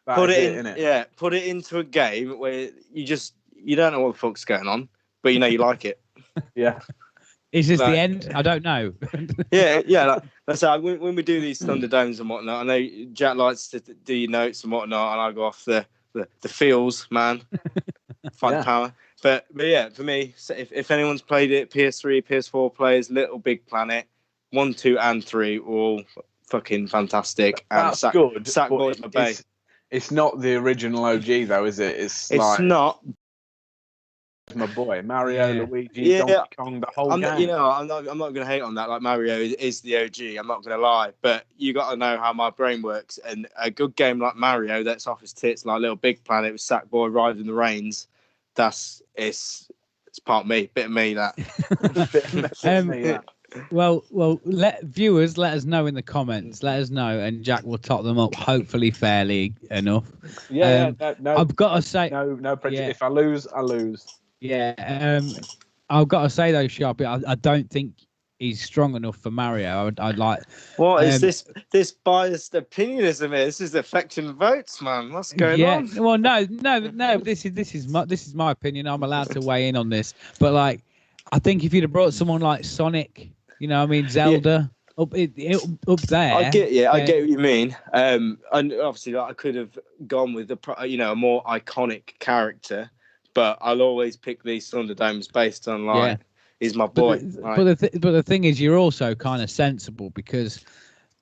Put it into a game where you don't know what the fuck's going on, but you know you like it. Yeah. Is this the end? I don't know. yeah. Like, that's how when we do these Thunderdomes and whatnot, I know Jack likes to do your notes and whatnot, and I go off the feels, man. Fun power. But yeah, for me, if anyone's played it, PS3, PS4 players, Little Big Planet, 1, 2, and 3 were all fucking fantastic. That's and good. Sackboy's my bae. It's not the original OG though, is it? It's not. My boy Mario, Luigi, Donkey Kong, the whole game. You know, I'm not going to hate on that. Like, Mario is the OG. I'm not going to lie, but you got to know how my brain works. And a good game like Mario, that's off his tits, like Little Big Planet with Sackboy riding the reins. It's part of me, bit of me that. Well, let us know in the comments. Let us know, and Jack will top them up, hopefully fairly enough. No, I've got to say, no prejudice. Yeah. If I lose, I lose. Yeah, I've got to say though, Sharpy, I don't think he's strong enough for Mario. I'd like. What is this biased opinionism? This is affecting votes, man. What's going on? Well, no. This is my opinion. I'm allowed to weigh in on this, but like, I think if you'd have brought someone like Sonic, you know, I mean, Zelda up there. I get what you mean. And obviously, like, I could have gone with a more iconic character, but I'll always pick these Thunderdomes based on he's my boy. But the thing is, you're also kind of sensible because,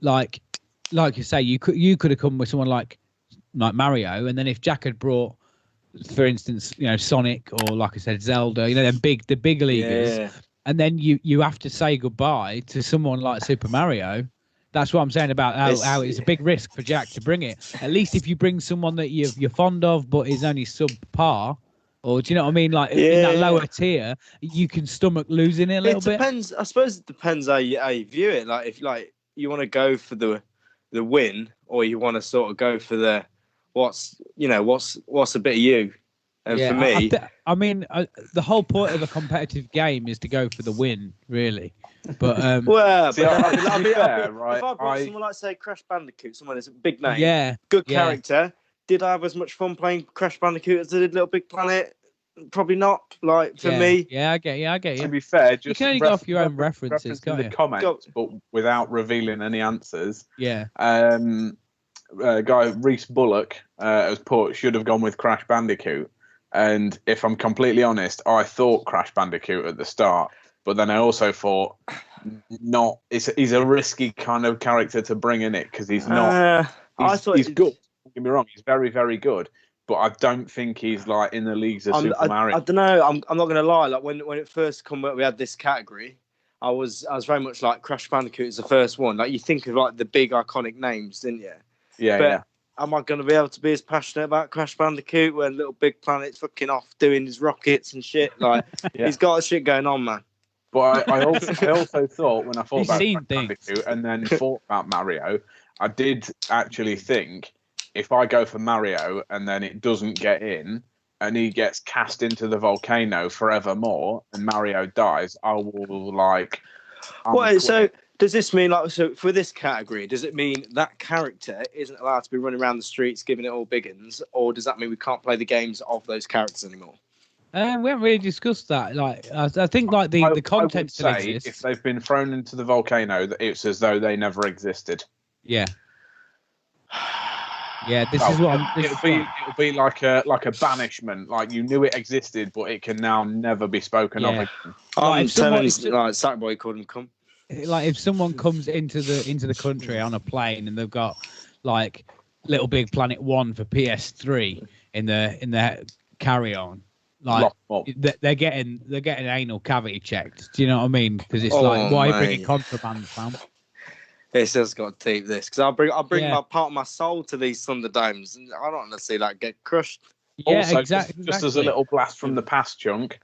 like you say, you could have come with someone like Mario, and then if Jack had brought, for instance, Sonic or, like I said, Zelda, the big leaguers, and then you have to say goodbye to someone like Super Mario. That's what I'm saying about how it's a big risk for Jack to bring it. At least if you bring someone that you're fond of but is only subpar, or do you know what I mean? Like in that lower tier, you can stomach losing it a little bit. It depends. I suppose it depends how you view it. Like if you want to go for the win, or you want to sort of go for the what's a bit of you. And for me, I mean, the whole point of a competitive game is to go for the win, really. But I'll be fair, right? If I brought someone like, say, Crash Bandicoot, someone that's a big name, good character, did I have as much fun playing Crash Bandicoot as I did Little Big Planet? Probably not. Like for me, I get you. To be fair, just you can only go off your own references, can't you? The comments, but without revealing any answers. Yeah. Guy Reese Bullock has put should have gone with Crash Bandicoot. And if I'm completely honest, I thought Crash Bandicoot at the start, but then I also thought he's a risky kind of character to bring in it because he's not. He's good. Don't get me wrong, he's very, very good, but I don't think he's like in the leagues of Super Mario. I don't know. I'm not going to lie. Like when it first come up, we had this category. I was very much like Crash Bandicoot is the first one. Like you think of like the big iconic names, didn't you? Yeah. Am I going to be able to be as passionate about Crash Bandicoot when Little Big Planet's fucking off doing his rockets and shit? Like, he's got shit going on, man. But I also thought when I thought about Crash Bandicoot and then thought about Mario, I did actually think if I go for Mario and then it doesn't get in and he gets cast into the volcano forevermore and Mario dies, I will like... So... Does this mean, so for this category, does it mean that character isn't allowed to be running around the streets giving it all biggins, or does that mean we can't play the games of those characters anymore? We haven't really discussed that. Like, I think like the content still exists. If they've been thrown into the volcano, it's as though they never existed. Yeah. Yeah, this is what it'll be like a banishment. Like you knew it existed, but it can now never be spoken of again. I'm telling you, Sackboy called him come. Like if someone comes into the country on a plane and they've got like Little Big Planet 1 for PS3 in the carry-on, like they're getting anal cavity checked. Do you know what I mean? Because it's like, why are you bringing contraband, fam? This has got to deep this because I'll bring my part of my soul to these Thunderdomes, and I don't want to see that get crushed. Yeah, also, exactly. Just as a little blast from the past, chunk.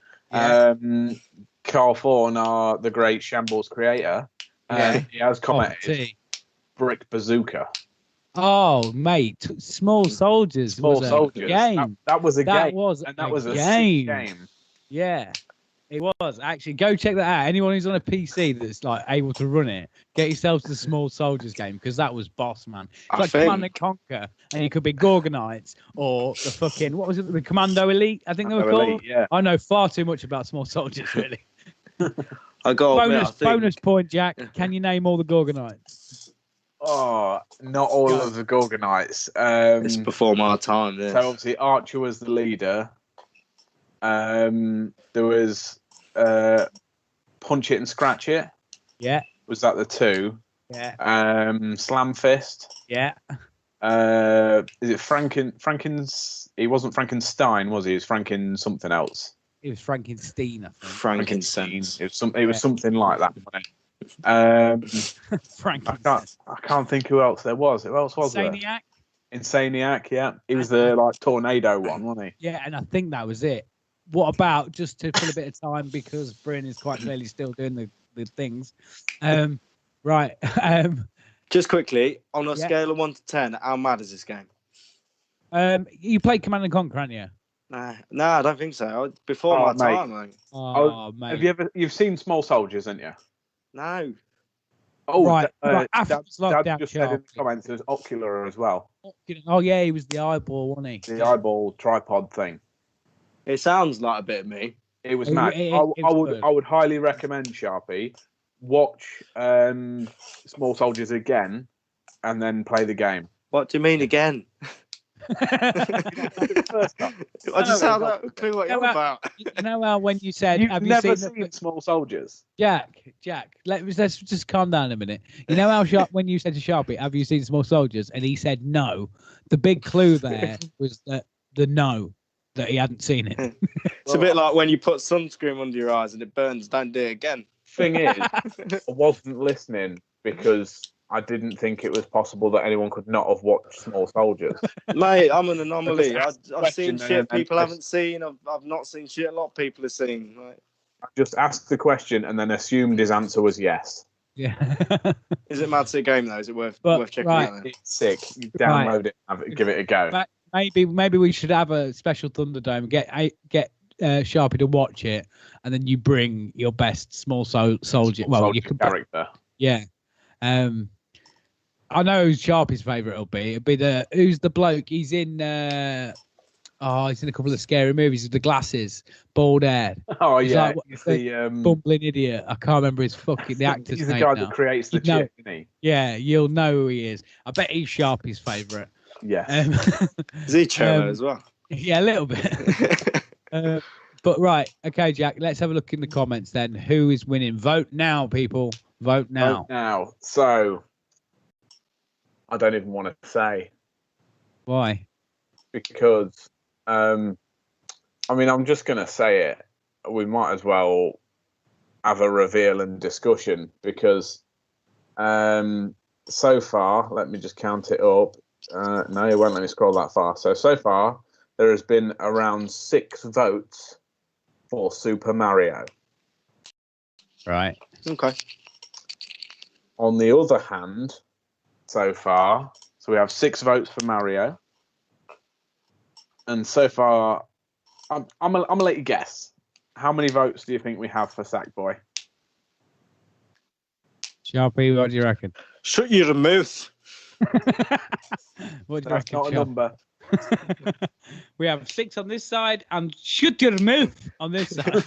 Carl Thorne, the great Shambles creator, he has commented Brick Bazooka. Oh, mate, Small Soldiers. Small Soldiers. Game. That was a game. That was a game. Yeah, it was. Actually, go check that out. Anyone who's on a PC that's like able to run it, get yourself to the Small Soldiers game because that was boss, man. It's like Command and Conquer, and you could be Gorgonites or the fucking, what was it, the Commando Elite, I think they were called. Yeah. I know far too much about Small Soldiers, really. I got bonus point, Jack. Can you name all the Gorgonites? Oh, not all of the Gorgonites. It's before my time. So obviously Archer was the leader. There was Punch It and Scratch It. Yeah. Was that the two? Yeah. Slam Fist. Yeah. Is it Franken's? He wasn't Frankenstein, was he? He was Franken something else. It was Frankenstein, I think. Frankenstein. It was something like that. Frankenstein. I can't think who else there was. Who else was there? Insaniac, yeah. He was the like tornado one, wasn't he? Yeah, and I think that was it. What about, just to fill a bit of time, because Bryn is quite clearly still doing the things. Right. Just quickly, on a scale of 1 to 10, how mad is this game? You played Command and Conquer, haven't you? No, I don't think so. Before my time, mate. Oh, mate. Have you've seen Small Soldiers, haven't you? No. Oh, right. Dad just said in the comments there's Ocular as well. Oh, yeah, he was the eyeball, wasn't he? The eyeball tripod thing. It sounds like a bit of me. It was mad. I would highly recommend Sharpy watch Small Soldiers again and then play the game. What do you mean again? First time. I just have no clue what you're about. You know how when you said, You've have never you seen Small Soldiers? Jack, let's just calm down a minute. You know how when you said to Sharpy, have you seen Small Soldiers? And he said no. The big clue there was that the no, that he hadn't seen it. It's a bit like when you put sunscreen under your eyes and it burns, don't do it again. Thing is, I wasn't listening because I didn't think it was possible that anyone could not have watched Small Soldiers. Mate, I'm an anomaly. I've seen Question shit and people haven't seen. I've not seen shit a lot of people have seen. Like, I just asked the question and then assumed his answer was yes. Yeah. is it Mad City Game though? Is it worth checking right. out? Then? It's sick. You download it and give it a go. Maybe we should have a special Thunderdome. Get Sharpy to watch it, and then you bring your best Small Soldier. Well, you can character. Yeah. I know who Sharpy's favourite will be. It'll be who's the bloke? He's in he's in a couple of scary movies with the glasses, bald hair. Oh He's yeah, like, he's the bumbling idiot. I can't remember his fucking the actor's he's name the guy now. that creates the No. chip, isn't he? Yeah, you'll know who he is. I bet he's Sharpy's favourite. Yes. Is he Trevor as well? Yeah, a little bit. But right, okay, Jack. Let's have a look in the comments then. Who is winning? Vote now, people. Vote now. Vote now. So I don't even want to say Why? because I'm just going to say it. We might as well have a reveal and discussion because so far, let me just count it up. No, it won't let me scroll that far. So far, there has been around 6 votes for Super Mario. Right. Okay. On the other hand, so far, so we have 6 votes for Mario. And so far, I'm gonna let you guess. How many votes do you think we have for Sackboy? Sharpy, what do you reckon? Shut your mouth. What do you That's reckon, not a Sharpy? number. We have 6 on this side and shut your mouth on this side.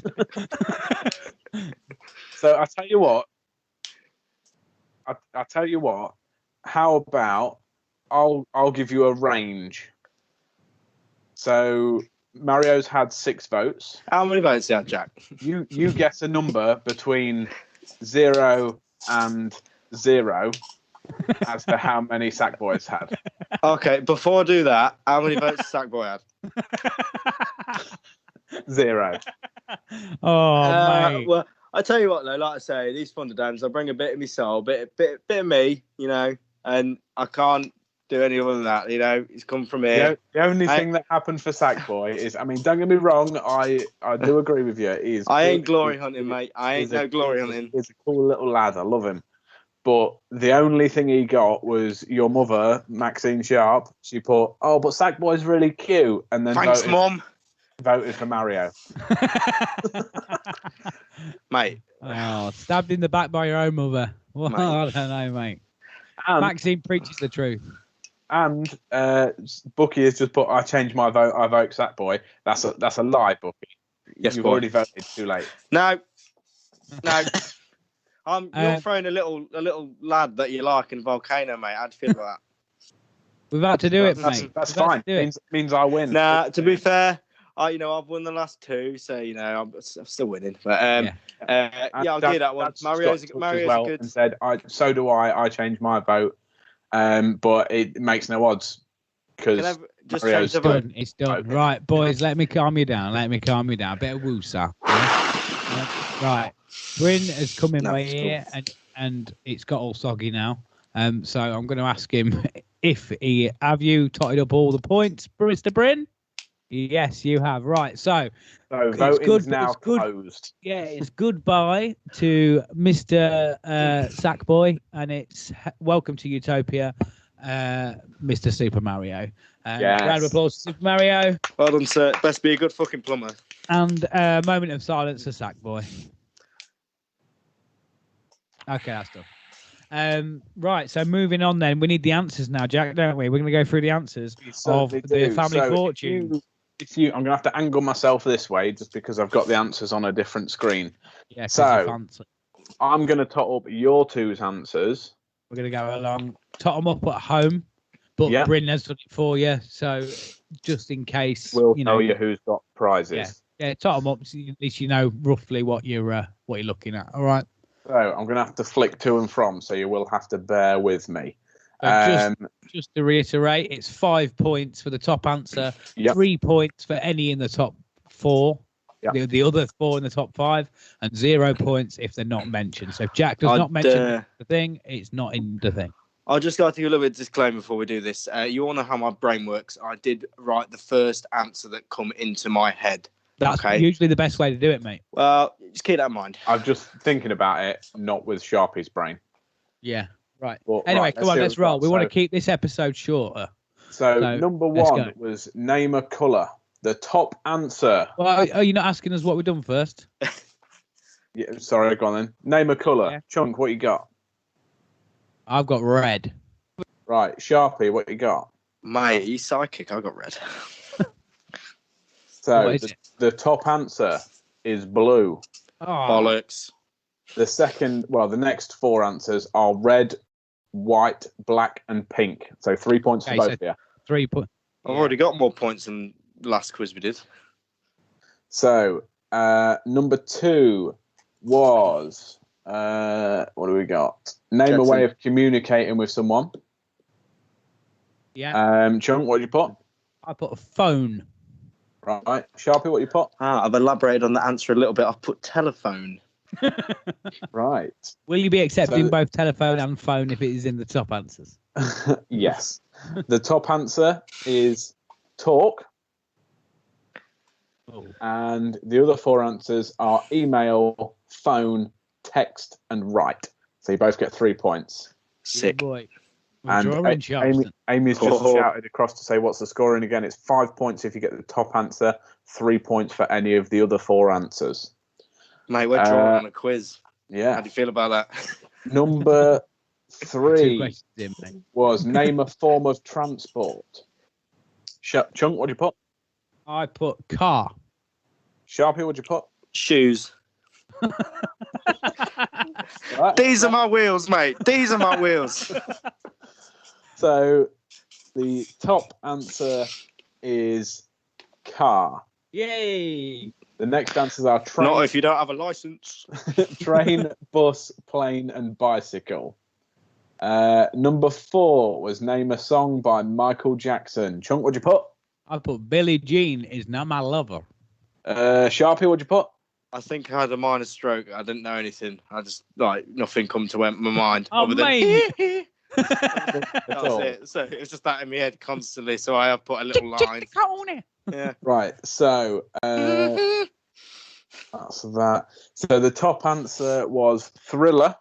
So I tell you what. I tell you what. How about I'll give you a range. So Mario's had 6 votes. How many votes do you have, Jack? You guess a number between 0 and 0 as to how many Sackboys had. Okay, before I do that, how many votes does Sackboy had? 0. Oh, mate. Well, I tell you what, though, like I say, these Thunderdomes, I bring a bit of my soul, bit of me, you know, and I can't do any other than that, you know. It's come from here. The only thing that happened for Sackboy is, I mean, don't get me wrong, I do agree with you. I ain't glory hunting, mate. I ain't no glory hunting. He's a cool little lad. I love him. But the only thing he got was your mother, Maxine Sharp. She put, "Oh, but Sackboy's really cute," and then Thanks, Mum. voted for Mario. Mate. Oh, stabbed in the back by your own mother. Well, Mate. I don't know, mate. Maxine preaches the truth. And Bookie has just put, "I changed my vote. I vote Sackboy." That's a lie, Bookie. Yes, You've boy. already voted. Too late. No. You're throwing a little lad that you like in Volcano, mate. How'd you feel about that? We've had to do it, That's mate. that's We've had fine. to do it. Means I win. Nah, to be fair, I've won the last 2, so you know I'm still winning. But I'll give you that one. Mario's a good. And said, "So do I. I changed my vote, but it makes no odds because Just Mario's change the vote. It's done. Right, boys, let me calm you down. A bit of woosah. Right. Bryn has come in by here and it's got all soggy now. So I'm going to ask him have you totted up all the points, Mr. Bryn? Yes, you have. Right. So voting's now closed. Yeah, it's goodbye to Mr. Sackboy, and it's welcome to Utopia, Mr. Super Mario. Yes. Round of applause to Super Mario. Well done, sir. Best be a good fucking plumber. And a moment of silence for Sackboy. Okay, that's done. Right, so moving on then. We need the answers now, Jack, don't we? We're going to go through the answers of the family fortune. I'm going to have to angle myself this way just because I've got the answers on a different screen. Yeah, so I'm going to tot up your two's answers. We're going to go along, tot them up at home, but Yep. Bryn has done it for you. So just in case, We'll you tell know, you who's got prizes. yeah, tot them up so at least you know roughly what you're looking at. All right. So I'm going to have to flick to and from, so you will have to bear with me. So just to reiterate, it's 5 points for the top answer, Yep. 3 points for any in the top 4, Yep. the other 4 in the top 5, and 0 points if they're not mentioned. So if Jack does not mention the thing, it's not in the thing. I'll just go to you a little bit of disclaimer before we do this. You all know how my brain works. I did write the first answer that come into my head. That's Okay. usually the best way to do it, mate. Well, just keep that in mind. I'm just thinking about it, not with Sharpie's brain. Yeah. Right. But, Anyway, right, come on, see let's what we've roll. got. We want to So- keep this episode shorter. So So, number let's one go. was name a colour. The top answer. Well, are you not asking us what we've done first? Yeah, sorry, go on then. Name a colour. Yeah. Chunk, what you got? I've got red. Right, Sharpie, what you got? Mate, he's psychic. I got red. So What is the top answer is blue. Oh, Bollocks. The next 4 answers are red, white, black, and pink. So 3 points for Okay, both so- of you. 3 points. I've already got more points than the last quiz we did. So number 2 was what do we got? Name a Jackson. way of communicating with someone. Yeah. Chunk, what did you put? I put a phone. Right, Sharpie, what you put? I've elaborated on the answer a little bit. I've put telephone. Right. Will you be accepting So- both telephone and phone if it is in the top answers? Yes. The top answer is talk, Oh. and the other 4 answers are email, phone, text, and write. So you both get 3 points. Sick. Boy. And Drawing Amy's just Oh. shouted across to say what's the scoring again. It's 5 points if you get the top answer, 3 points for any of the other 4 answers. Mate, we're drawing on a quiz. How Yeah. do you feel about that? Number 2 3 questions in, mate. was name a form of transport. Chunk, what do you put? I put car. Sharpie, what do you put? Shoes. Right. These are my wheels, mate. These are my wheels. So the top answer is car. Yay! The next answers are train, Not if you don't have a license. train, bus, plane, and bicycle. Number 4 was name a song by Michael Jackson. Chunk, what'd you put? I put Billie Jean is not my lover. Sharpie, what'd you put? I think I had a minor stroke. I didn't know anything. I just, nothing come to my mind. Oh, other than, mate. that was it. So it was just that in my head constantly. So I have put a little line. Yeah. Right, so that's that. So the top answer was Thriller.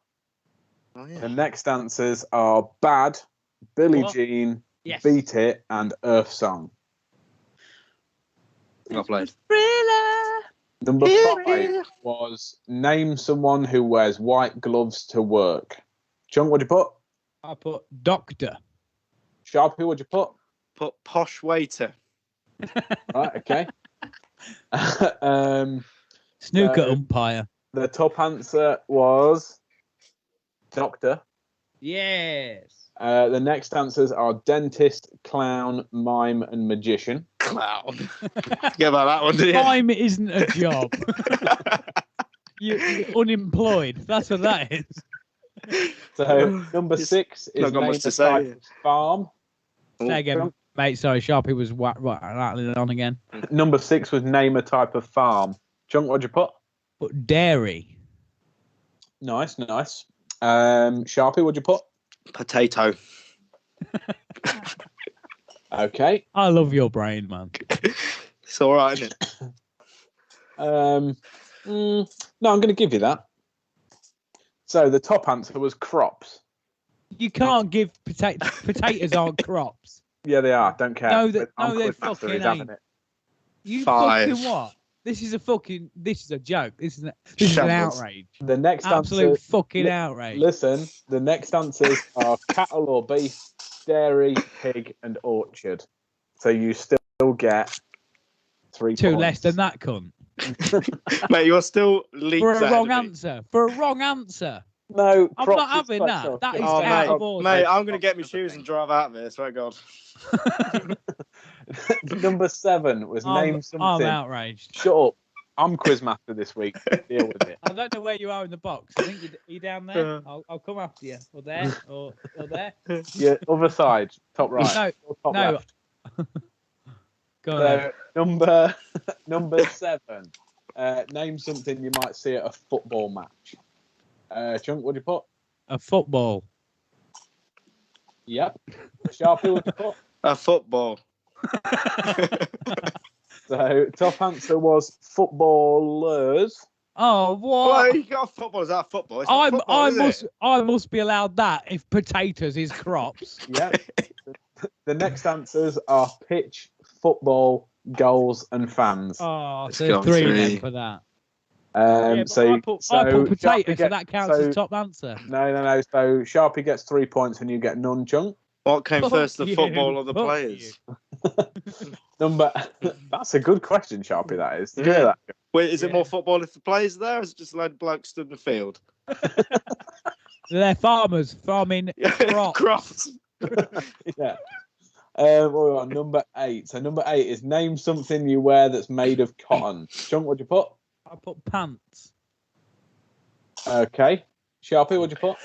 Oh, yeah. The next answers are Bad, Billie What? Jean, Yes. Beat It, and Earth Song. Well played. Number 5 was name someone who wears white gloves to work. Chunk, what'd you put? I put doctor. Sharpie, what'd you put? Put posh waiter. Right, okay. Snooker So- umpire. The top answer was Doctor. Yes. The next answers are dentist, clown, mime, and magician. Clown. Forget about that one, do you? Time isn't a job. You're unemployed. That's what that is. So number It's 6 is not got name much to a say. type of farm. Say again, mate. Sorry, Sharpie was rattling it on again. Number 6 was name a type of farm. Chunk, what'd you put? But dairy. Nice. Sharpie, what'd you put? Potato. Okay. I love your brain, man. It's all right, isn't it? No, I'm going to give you that. So the top answer was crops. You can't give potatoes aren't crops. Yeah, they are. Don't care. No, But I'm they Quizmaster, fucking he's having ain't. it. You 5. fucking what? This is a joke. This is an Shambles. outrage. The next Absolute answer. fucking outrage. Listen, the next answers are cattle or beef, dairy, pig, and orchard. So you still get 3 Two points. less than that cunt. Mate, you're still leagues For a ahead wrong of me. answer. For a wrong answer. No, I'm Crocs not is having that. special. That is Oh, out of order. mate, I'm going to get my shoes and drive out of here, swear to God. Number 7 was name I'm something. outraged. Shut up. I'm quizmaster this week. Deal with it. I don't know where you are in the box. I think you're down there. I'll come after you. Or there. Or there. Yeah, other side, top right. No, or top no. left. Go ahead. So number 7. Name something you might see at a football match. Chunk, what do you put? A football. Yep. Sharpy, what do you put? A football. So top answer was footballers. Oh, what? Well, you got football. Is that football? It's not football, is it? I must be allowed that if potatoes is crops. Yeah. The next answers are pitch, football, goals, and fans. Oh, It's so got 3 3. then for that. Um, Yeah, but I put potato, so that counts so- as top answer. No. So Sharpy gets 3 points and you get none, Chunk. What came Fuck first, the you, football or the fuck players? That's a good question, Sharpy, that is. Did you Yeah. hear that? Wait, is it Yeah. more football if the players are there, or is it just a load of blokes stood in the field? They're farmers farming crops. Crops. Yeah. We're on number 8. So number 8 is name something you wear that's made of cotton. Chunk, what'd you put? I put pants. Okay. Sharpy, what'd you put?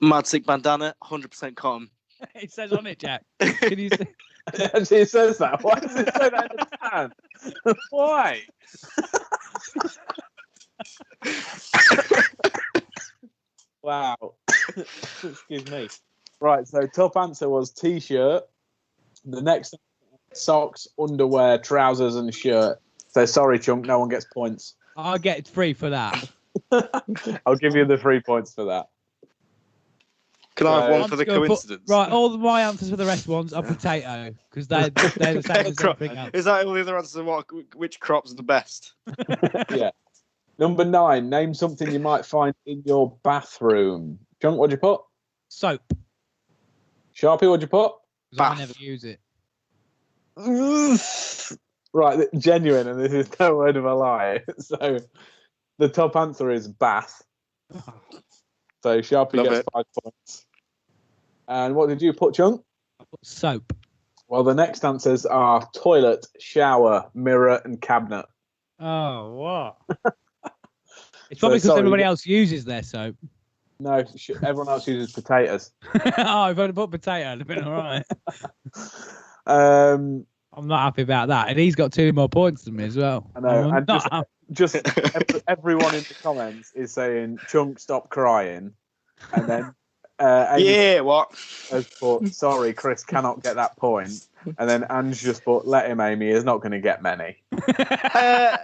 Mad sick bandana, 100% cotton. It says on it, Jack. Can you see? Actually, it says that. Why does it say that in the pan? Why? Wow. Excuse me. Right, so top answer was t-shirt. The next socks, underwear, trousers, and shirt. So sorry, Chunk, no one gets points. I get 3 for that. I'll give you the 3 points for that. Can I have one I'm for the just gonna coincidence? Right, all my answers for the rest ones are potato because they're the same as everything else. Is that all the other answers? Which crops are the best? Yeah. Number 9, name something you might find in your bathroom. Chunk, what'd you put? Soap. Sharpy, what'd you put? 'Cause I Bath. never use it. Right, genuine, and this is no word of a lie. So the top answer is bath. So Sharpy Love gets it. 5 points. And what did you put, Chunk? I put soap. Well, the next answers are toilet, shower, mirror, and cabinet. Oh, what? It's So, probably because sorry, everybody you- else uses their soap. No, everyone else uses potatoes. Oh, if I'd put potato, it'd have been all right. Um, I'm not happy about that. And he's got 2 more points than me as well. I know, I'm and not happy. just everyone in the comments is saying, Chunk, stop crying. And then Amy Yeah, what? has put, sorry, Chris cannot get that point. And then Ange just put, let him, Amy, he's not going to get many. Are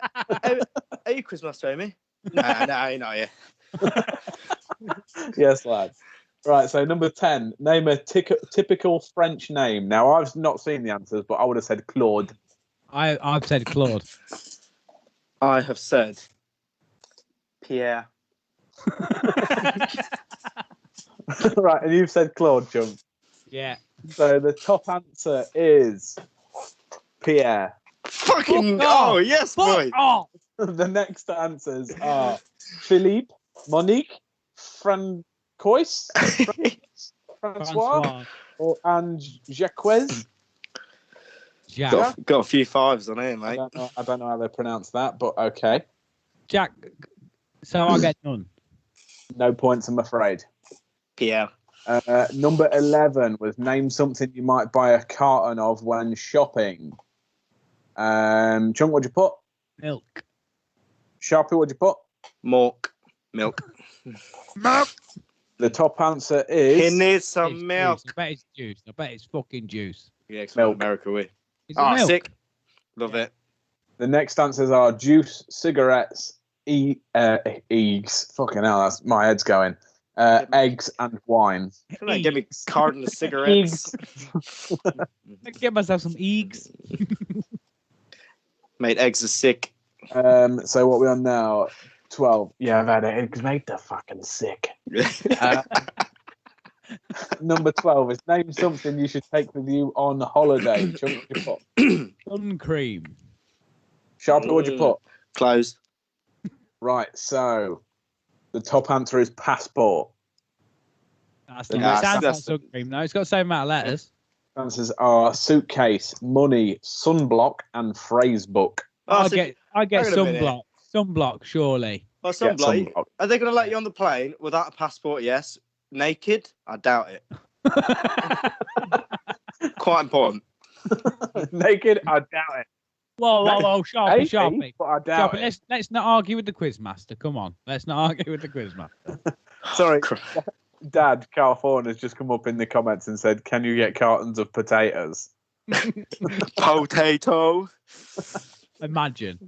you Quizmaster, Amy? No, you're not here. Yes, lad. Right, so number 10, name a typical French name. Now, I've not seen the answers, but I would have said Claude. I've said Claude. I have said Pierre. Right, and you've said Claude, Chunk. Yeah. So the top answer is Pierre. Fucking Fuck off. oh yes, boy. Oh, The next answers are Philippe, Monique, Francois, Francois, and Jacques. Jack. Got a few 5s on here, mate. I don't know how they pronounce that, but okay. Jack. So I get none. No points, I'm afraid. Pierre. Number 11 was name something you might buy a carton of when shopping. Chunk, what'd you put? Milk. Sharpy, what'd you put? Milk. The top answer is He needs It's some milk. juice. I bet it's juice. I bet it's fucking juice. Yeah, it's Milk. America, we. Is it Oh, milk? sick. Love it. the next answers are juice, cigarettes, eggs. Fucking hell, that's my head's going. Eggs and wine. Can I give me a carton of cigarettes? I get myself some eggs. Mate, eggs are sick. So what are we on now? 12. Yeah, I've had eggs, mate. They're fucking sick. Number 12 is name something you should take with you on holiday. Chunk, what you put? Sun cream. Sharpy, what'd you put? Clothes. Right, so the top answer is passport. That's The not next sounds that's- like cream. No, it's got the same amount of letters. answers are suitcase, money, sunblock, and phrase book. I so- get hang on a minute. sunblock. Sunblock, surely. Well, Get sunblock. sunblock. Are they going to let you on the plane without a passport? Yes. Naked? I doubt it. Quite important. Naked? I doubt it. Whoa, Sharpy, Maybe, Sharpy. but I doubt Sharpy, it. let's not argue with the quizmaster. Come on, let's not argue with the quizmaster. Sorry, Dad, California has just come up in the comments and said, "Can you get cartons of potatoes?" Potato. Imagine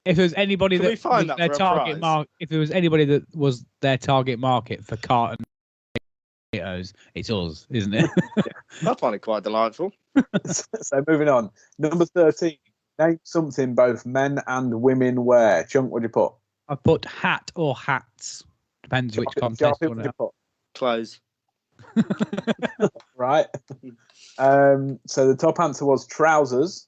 if there was anybody Can we that find was that their for a target prize? market. If there was anybody that was their target market for carton potatoes, it's us, isn't it? I find it quite delightful. So moving on. Number 13. Name something both men and women wear. Chunk, what'd you put? I put hat or hats. Depends which contest. Sharpy, you what'd you want put? Clothes. Right. So the top answer was trousers.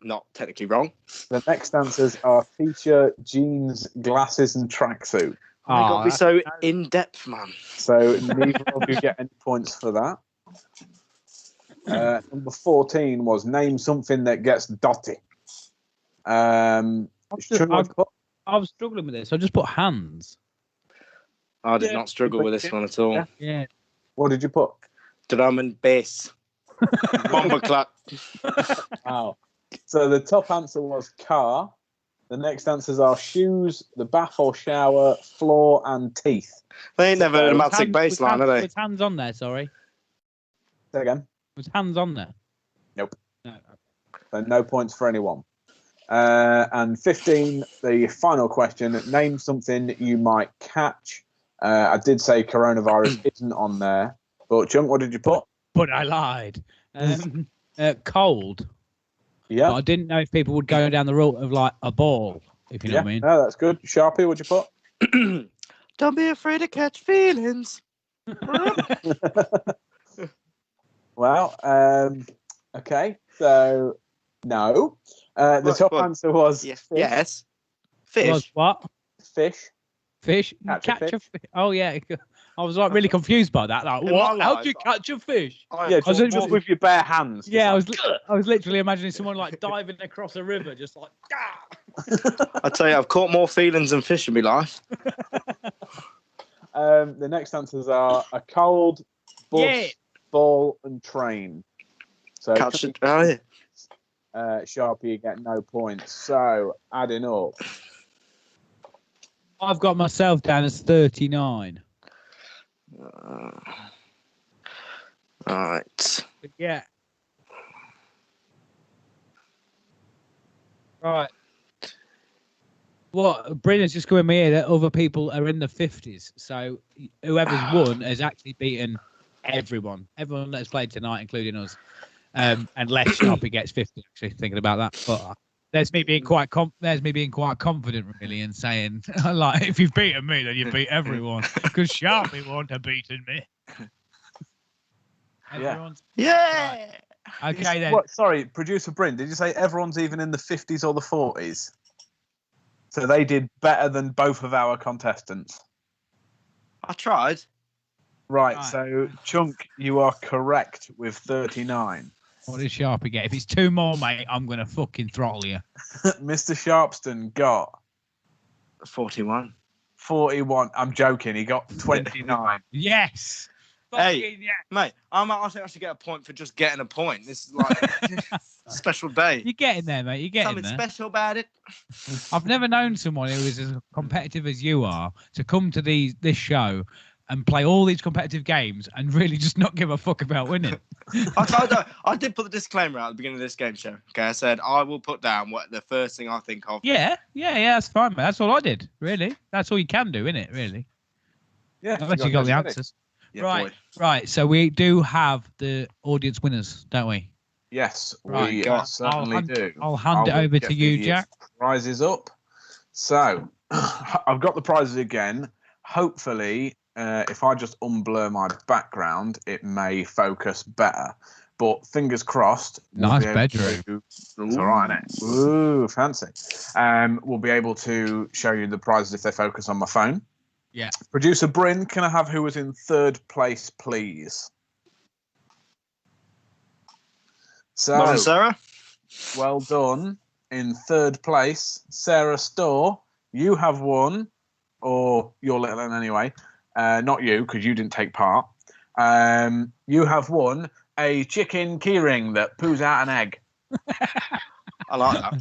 Not technically wrong. The next answers are t-shirt, jeans, glasses, and tracksuit. Oh, you got to be that's- so in-depth, man. So neither of you get any points for that. Number 14 was name something that gets dotty. Chunk, what'd you put? I was struggling with this. I just put hands. I did not struggle with this one at all. Yeah. Yeah. What did you put? Drum and bass. Bomber clap. Wow. So the top answer was car. The next answers are shoes, the bath or shower, floor, and teeth. They ain't never heard of Matic Was baseline, are they? Was hands on there? Sorry. Say again. Was hands on there? Nope. No. So no points for anyone. And 15, the final question. Name something you might catch. I did say coronavirus isn't on there. But Chunk, what did you put? But I lied. Cold. Yeah. But I didn't know if people would go down the route of like a ball, if you know Yeah. what I mean. No, that's good. Sharpy, what'd you put? Don't be afraid to catch feelings. Well, okay. So, no. The top What? answer was Yes. fish. Yes. Fish. Was what? Fish. Fish? Catch a fish. Oh, yeah. I was like really confused by that. Like, In what? my How life, do you catch a fish? Yeah, was just with your bare hands. just Yeah, like- I was literally imagining someone like diving across a river, just like, ah! I tell you, I've caught more feelings than fish in my life. The next answers are a cold, bus, Yeah. ball, and train. So, Catch it. Oh, yeah. Sharpie, you get no points. So, adding up. I've got myself down as 39. All right. But yeah. Right. What? Bryn's just going in my ear that other people are in the 50s. So whoever's won has actually beaten everyone. Everyone that's played tonight, including us. Unless Sharpie gets 50, actually, thinking about that. But there's me being quite confident, really, and saying, like, if you've beaten me, then you beat everyone. Because Sharpie won't have beaten me. Yeah. Everyone's Yeah. okay then. What, sorry, producer Bryn, did you say everyone's even in the 50s or the 40s? So they did better than both of our contestants. I tried. Right, Right. so Chunk, you are correct with 39. What does Sharpie get? If it's two more, mate, I'm gonna fucking throttle you. Mr. Sharpston got 41. 41. I'm joking, he got 29. Yes. Hey. Fucking yeah. Mate, I think I should get a point for just getting a point. This is like a special day. You're getting there, mate. You're getting Something there. special about it. I've never known someone who is as competitive as you are to come to this show and play all these competitive games and really just not give a fuck about winning. I did put the disclaimer out at the beginning of this game show. Okay, I said I will put down what the first thing I think of. Yeah, that's fine, mate. That's all I did, really. That's all you can do, innit, really? Yeah, Unless you got the answers. Yeah, boy. Right. So we do have the audience winners, don't we? Yes, Right, we go on. certainly do. I'll hand it will over get to you, the Jack. Prizes up. So, I've got the prizes again. Hopefully, if I just unblur my background, it may focus better. But fingers crossed. Nice bedroom. It's all right, isn't it? Ooh, fancy. We'll be able to show you the prizes if they focus on my phone. Yeah. Producer Bryn, can I have who was in third place, please? So, Well done, Sarah. well done. In third place, Sarah Storr. You have won, or your little one anyway. Not you, because you didn't take part. You have won a chicken keyring that poos out an egg. I like that.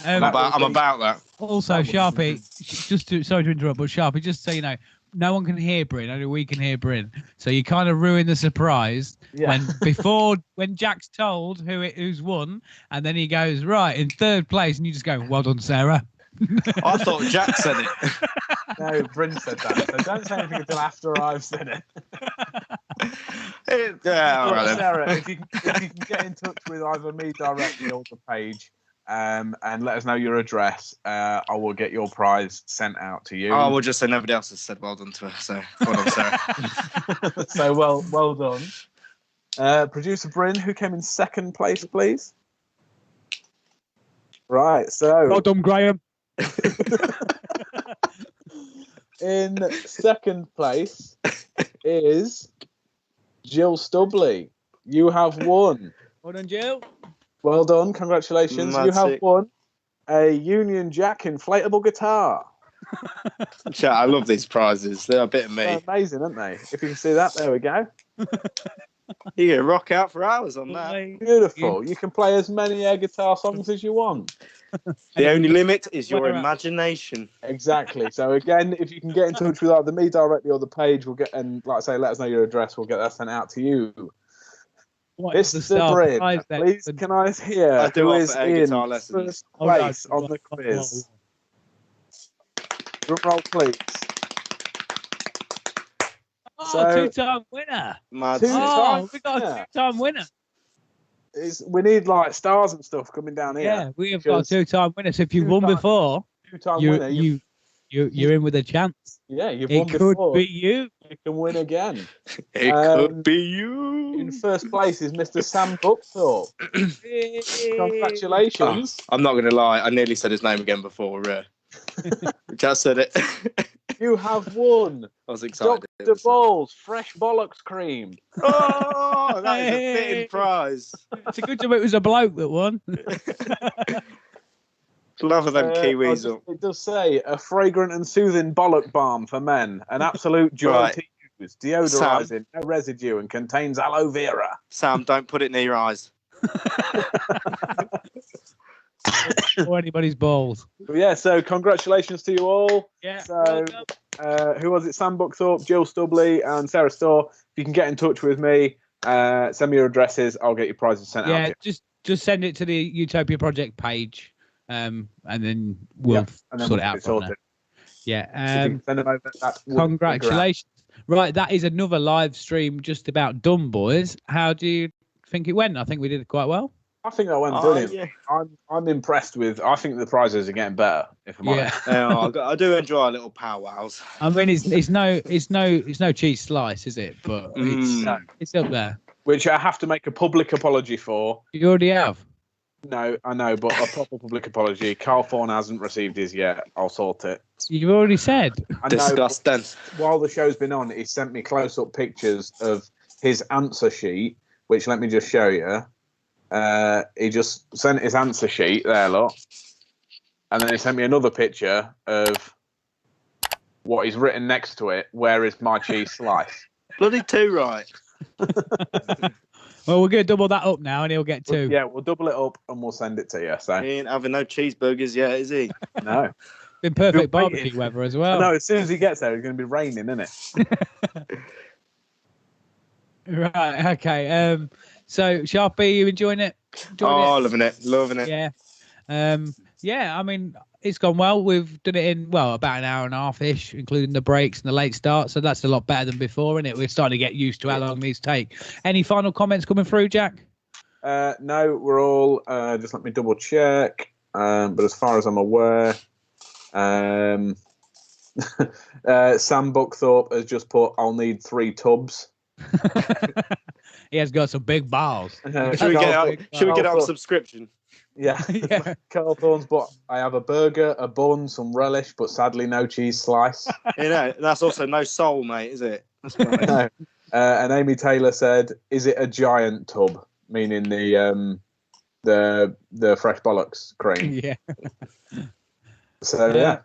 I'm about that. Also, Sharpy, sorry to interrupt, but Sharpy, just so you know, no one can hear Bryn. Only we can hear Bryn. So you kind of ruin the surprise when Jack's told who's won, and then he goes right in third place, and you just go, "Well done, Sarah." I thought Jack said it. No, Bryn said that. So don't say anything until after I've said it. Yeah, all right then. Sarah, if you can get in touch with either me directly or the page, and let us know your address, I will get your prize sent out to you. Oh, we'll just say nobody else has said well done to her. So well done, Sarah. So well done. Producer Bryn, who came in second place, please. Right, so Well done, Graham. in second place is Jill Stubley. You have won. Well done, Jill. Well done, congratulations. You have won a Union Jack inflatable guitar. Chat, I love these prizes. They're a bit of me. They're amazing, aren't they? If you can see that, there we go. You can rock out for hours on that. Beautiful. You can play as many air guitar songs as you want. The only limit is your imagination. Exactly. So again, if you can get in touch with either me directly or the page, we'll get, and like I say, let us know your address. We'll get that sent out to you. Mr. Bryn, please can I hear who is in first place on the quiz? Drum roll, please. Oh, two-time winner. We got a two-time winner. We need like stars and stuff coming down here. Yeah, we have got a two-time winner. So if you've won before, you're in with a chance. Yeah, you've won before. It could be you. You can win again. It could be you. In first place is Mr. Sam Buckthorpe. Congratulations. I'm not going to lie. I nearly said his name again before. Just said it. You have won. I was excited. Dr. Ball's fresh bollocks cream. Oh, that is a fitting prize. It's a good job it was a bloke that won. Love of them Kiwis. It does say a fragrant and soothing bollock balm for men. An absolute joy to use. Deodorizing, no residue, and contains aloe vera. Sam, don't put it near your eyes. Or anybody's balls. Yeah, so congratulations to you all. Yeah. So, who was it? Sam Buckthorpe, Jill Stubley, and Sarah Storr. If you can get in touch with me, send me your addresses. I'll get your prizes sent out to you. Just send it to the Utopia Project page, and then we'll sort it out from there. Yeah. Send them over. Congratulations. Right, that is another live stream just about done, boys. How do you think it went? I think we did it quite well. I think that went brilliant. Yeah. I'm impressed with. I think the prizes are getting better. If I'm honest, I do enjoy little powwows. I mean, it's no cheese slice, is it? But it's up there. Which I have to make a public apology for. You already have. No, I know, but a proper public apology. Carl Thorne hasn't received his yet. I'll sort it. You've already said. Disgusting. While the show's been on, he sent me close-up pictures of his answer sheet, which let me just show you. He just sent his answer sheet there, look, and then he sent me another picture of what he's written next to it. Where is my cheese slice? Bloody two, right? Well, we're going to double that up now, and he'll get two. Yeah, we'll double it up and we'll send it to you. So he ain't having no cheeseburgers yet, is he? No. Been perfect barbecue weather as well. No, as soon as he gets there, it's going to be raining, isn't it? Right. Okay. So, Sharpy, you enjoying it? Loving it. Yeah. Yeah, I mean, it's gone well. We've done it in, about an hour and a half-ish, including the breaks and the late start. So that's a lot better than before, isn't it? We're starting to get used to how long these take. Any final comments coming through, Jack? No, we're all, just let me double check. But as far as I'm aware, Sam Buckthorpe has just put, I'll need 3 tubs. He has got some big balls. Should we get on subscription? Yeah. Yeah. Carl Thorne's, but I have a burger, a bun, some relish, but sadly no cheese slice. That's also no soul, mate, is it? That's nice. No. And Amy Taylor said, "Is it a giant tub?" Meaning the fresh bollocks cream. Yeah. So yeah.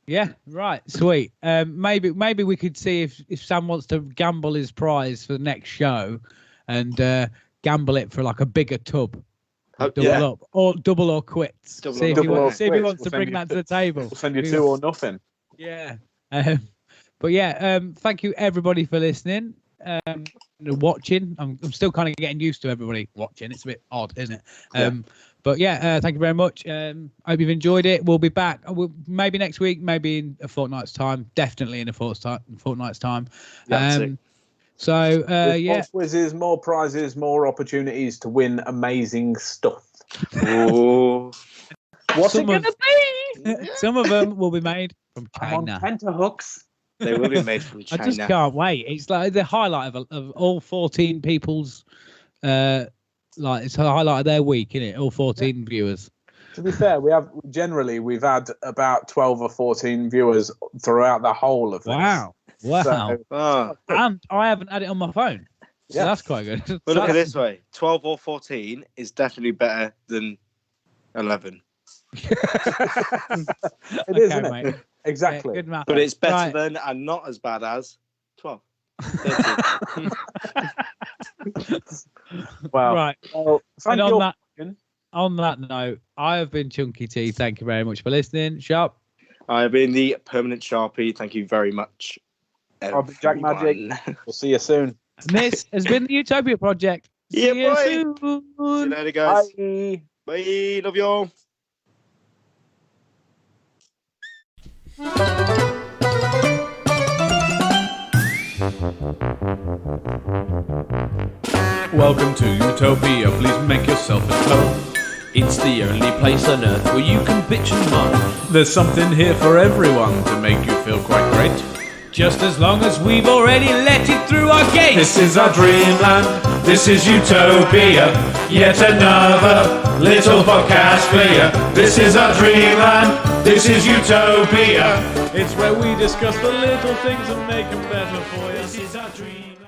Yeah, right, sweet. Maybe we could see if Sam wants to gamble his prize for the next show, and gamble it for like a bigger tub. Double or quits. See if he wants to bring that to the table. We'll send you 2 or nothing. Yeah. But yeah, thank you everybody for listening. Watching. I'm still kind of getting used to everybody watching. It's a bit odd, isn't it? But yeah, thank you very much. Hope you've enjoyed it. We'll be back. Maybe next week, maybe in a fortnight's time. Definitely in a fortnight's time. So more quizzes, more prizes, more opportunities to win amazing stuff. Oh. What's it gonna be? Some of them will be made from China. I'm on tenterhooks. They will be made from China. I just can't wait. It's like the highlight of all 14 people's it's the highlight of their week, isn't it? All 14 viewers. To be fair, we've had about 12 or 14 viewers throughout the whole of this. Wow. And I haven't had it on my phone. So that's quite good. But look at it this way. 12 or 14 is definitely better than 11. It is, isn't it? Mate. Exactly. Yeah, good math. But it's better than and not as bad as 12. Wow. Right. Well, on that note, I have been Chunky T. Thank you very much for listening. Sharp. I have been the permanent Sharpy. Thank you very much. I'll be Jack Magic. We'll see you soon. And this has been the Utopia Project. Yeah, See you boy. soon. See you later, guys. Bye. Bye. Love you all. Welcome to Utopia, please make yourself at home. It's the only place on earth where you can bitch and moan. There's something here for everyone to make you feel quite great. Just as long as we've already let it through our gates. This is our dreamland, this is Utopia. Yet another little podcast for you. This is our dreamland, this is Utopia. It's where we discuss the little things and make them better for you. This is our dreamland.